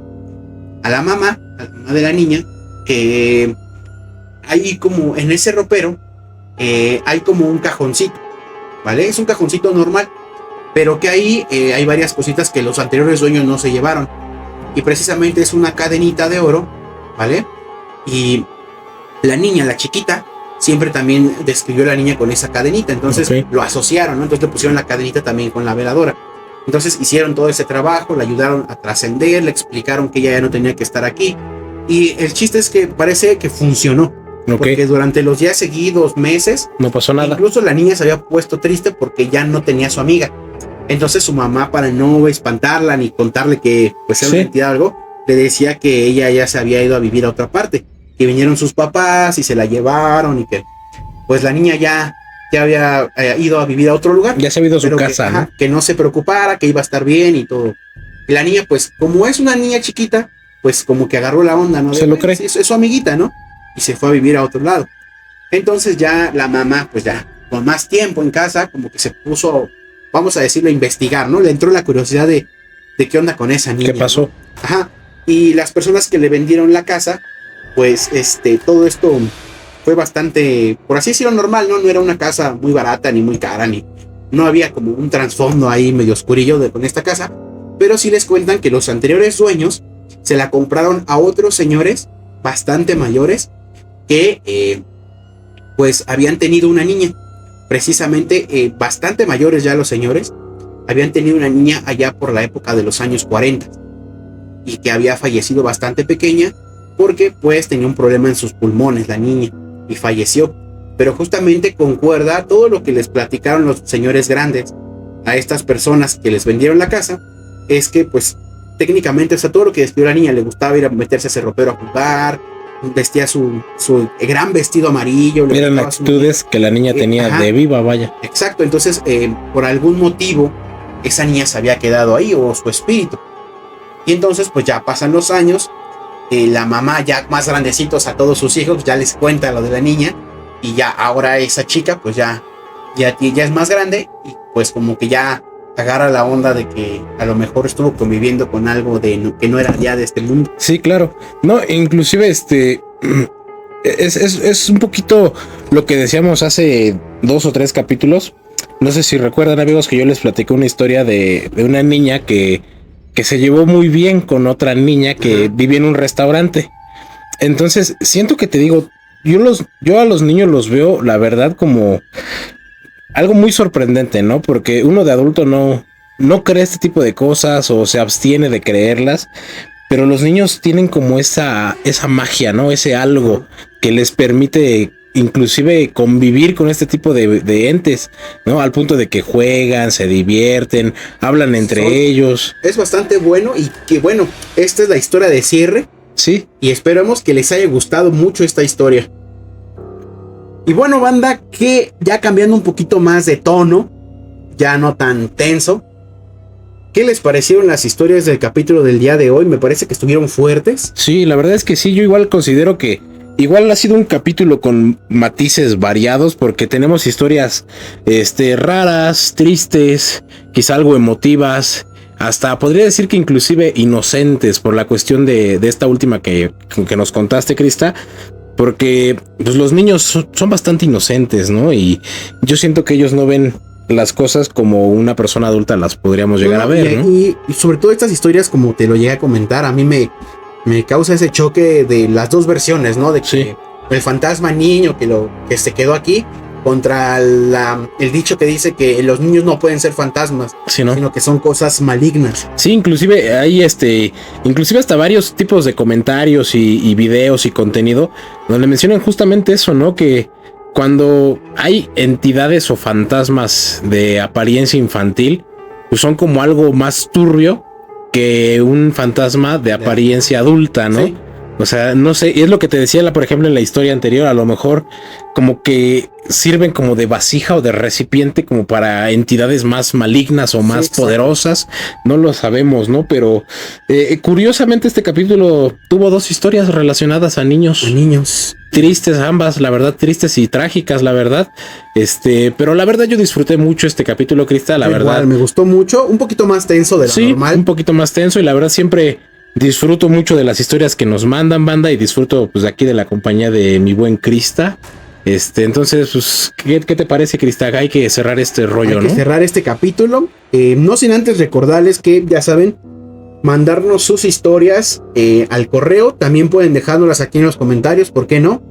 a la mamá de la niña, que hay como en ese ropero, hay como un cajoncito, ¿vale? Es un cajoncito normal, pero que ahí hay varias cositas que los anteriores dueños no se llevaron. Y precisamente es una cadenita de oro, ¿vale? Y la niña, la chiquita, siempre también describió a la niña con esa cadenita. Entonces lo asociaron, ¿no? Entonces le pusieron la cadenita también con la veladora. Entonces hicieron todo ese trabajo, le ayudaron a trascender, le explicaron que ella ya no tenía que estar aquí. Y el chiste es que parece que funcionó. Porque durante los días seguidos, meses, no pasó nada. Incluso la niña se había puesto triste porque ya no tenía a su amiga. Entonces su mamá, para no espantarla ni contarle que pues era una entidad o algo, le decía que ella ya se había ido a vivir a otra parte. Que vinieron sus papás y se la llevaron y que pues la niña ya había ido a vivir a otro lugar. Ya se había ido a su casa, ¿no? Que no se preocupara, que iba a estar bien y todo. Y la niña, pues, como es una niña chiquita, pues como que agarró la onda, ¿no? Se lo cree. Es su amiguita, ¿no? Y se fue a vivir a otro lado. Entonces ya la mamá, pues ya con más tiempo en casa, como que se puso, vamos a decirlo, a investigar, ¿no? Le entró la curiosidad de qué onda con esa niña. ¿Qué pasó? ¿No? Ajá. Y las personas que le vendieron la casa, pues todo esto fue bastante, por así decirlo, normal, ¿no? No era una casa muy barata ni muy cara, ni no había como un trasfondo ahí medio oscurillo con esta casa, pero sí les cuentan que los anteriores dueños se la compraron a otros señores bastante mayores que pues habían tenido una niña, precisamente bastante mayores ya los señores, habían tenido una niña allá por la época de los años 40 y que había fallecido bastante pequeña porque pues tenía un problema en sus pulmones la niña y falleció. Pero justamente concuerda todo lo que les platicaron los señores grandes a estas personas que les vendieron la casa, es que pues técnicamente, o sea, todo lo que describió la niña, le gustaba ir a meterse a ese ropero a jugar, vestía su gran vestido amarillo. Eran actitudes que la niña tenía de viva, vaya. Exacto, entonces por algún motivo esa niña se había quedado ahí, o su espíritu. Y entonces pues ya pasan los años, la mamá ya más grandecitos a todos sus hijos, ya les cuenta lo de la niña, y ya ahora esa chica pues ya es más grande, y pues como que ya agarra la onda de que a lo mejor estuvo conviviendo con algo que no era ya de este mundo. Sí, claro. No, inclusive es un poquito lo que decíamos hace 2 o 3 capítulos. No sé si recuerdan, amigos, que yo les platiqué una historia de una niña que se llevó muy bien con otra niña que vivía en un restaurante. Entonces, siento que te digo, yo a los niños los veo, la verdad, como algo muy sorprendente, ¿no? Porque uno de adulto no cree este tipo de cosas o se abstiene de creerlas, pero los niños tienen como esa magia, ¿no? Ese algo que les permite inclusive convivir con este tipo de entes, ¿no? Al punto de que juegan, se divierten, hablan entre ellos. Es bastante bueno, y que bueno, esta es la historia de cierre. Sí. Y esperamos que les haya gustado mucho esta historia. Y bueno, banda, que ya cambiando un poquito más de tono, ya no tan tenso, ¿qué les parecieron las historias del capítulo del día de hoy? Me parece que estuvieron fuertes. Sí, la verdad es que sí, yo igual considero que igual ha sido un capítulo con matices variados, porque tenemos historias raras, tristes, quizá algo emotivas, hasta podría decir que inclusive inocentes, por la cuestión de esta última que nos contaste, Crista. Porque pues los niños son bastante inocentes, ¿no? Y yo siento que ellos no ven las cosas como una persona adulta las podríamos llegar a ver, ¿no? Y sobre todo estas historias, como te lo llegué a comentar, a mí me causa ese choque de las dos versiones, ¿no? De que el fantasma niño que se quedó aquí, contra el dicho que dice que los niños no pueden ser fantasmas, sí, ¿no? Sino que son cosas malignas. Sí, inclusive hay inclusive hasta varios tipos de comentarios y videos y contenido donde mencionan justamente eso, ¿no? Que cuando hay entidades o fantasmas de apariencia infantil, pues son como algo más turbio que un fantasma de apariencia adulta, ¿no? Sí. O sea, no sé, es lo que te decía, por ejemplo, en la historia anterior, a lo mejor como que sirven como de vasija o de recipiente como para entidades más malignas o más poderosas, no lo sabemos, ¿no? Pero curiosamente este capítulo tuvo 2 historias relacionadas a niños. A niños. Tristes ambas, la verdad, tristes y trágicas, la verdad. Pero la verdad yo disfruté mucho este capítulo, Crista, la verdad. Me gustó mucho, un poquito más tenso de lo normal. Un poquito más tenso y la verdad siempre disfruto mucho de las historias que nos mandan, banda, y disfruto pues de aquí de la compañía de mi buen Crista. Entonces, pues, ¿qué te parece, Crista? Hay que cerrar este rollo, ¿no? Hay que cerrar este capítulo. No sin antes recordarles que, ya saben, mandarnos sus historias al correo. También pueden dejárnoslas aquí en los comentarios, ¿por qué no?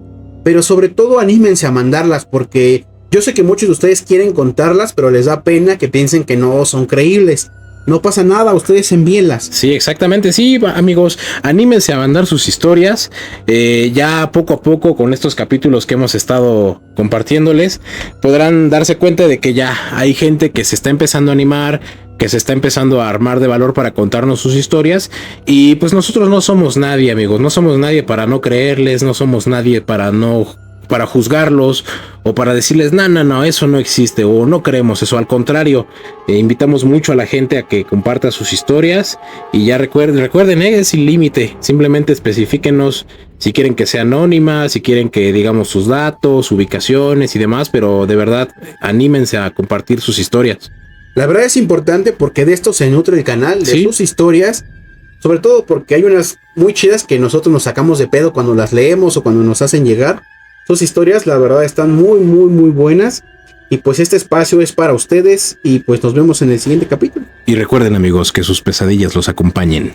Pero sobre todo anímense a mandarlas, porque yo sé que muchos de ustedes quieren contarlas, pero les da pena que piensen que no son creíbles. No pasa nada, ustedes envíenlas. Sí, exactamente. Sí, amigos, anímense a mandar sus historias. Ya poco a poco, con estos capítulos que hemos estado compartiéndoles, podrán darse cuenta de que ya hay gente que se está empezando a animar, que se está empezando a armar de valor para contarnos sus historias. Y pues nosotros no somos nadie, amigos. No somos nadie para no creerles, no somos nadie para juzgarlos o para decirles no, eso no existe o no creemos eso. Al contrario, invitamos mucho a la gente a que comparta sus historias y ya recuerden, es sin límite. Simplemente especifíquenos si quieren que sea anónima, si quieren que digamos sus datos, ubicaciones y demás, pero de verdad anímense a compartir sus historias. La verdad es importante porque de esto se nutre el canal, de sus historias, sobre todo porque hay unas muy chidas que nosotros nos sacamos de pedo cuando las leemos o cuando nos hacen llegar. Sus historias, la verdad, están muy, muy, muy buenas. Y pues este espacio es para ustedes. Y pues nos vemos en el siguiente capítulo. Y recuerden, amigos, que sus pesadillas los acompañen.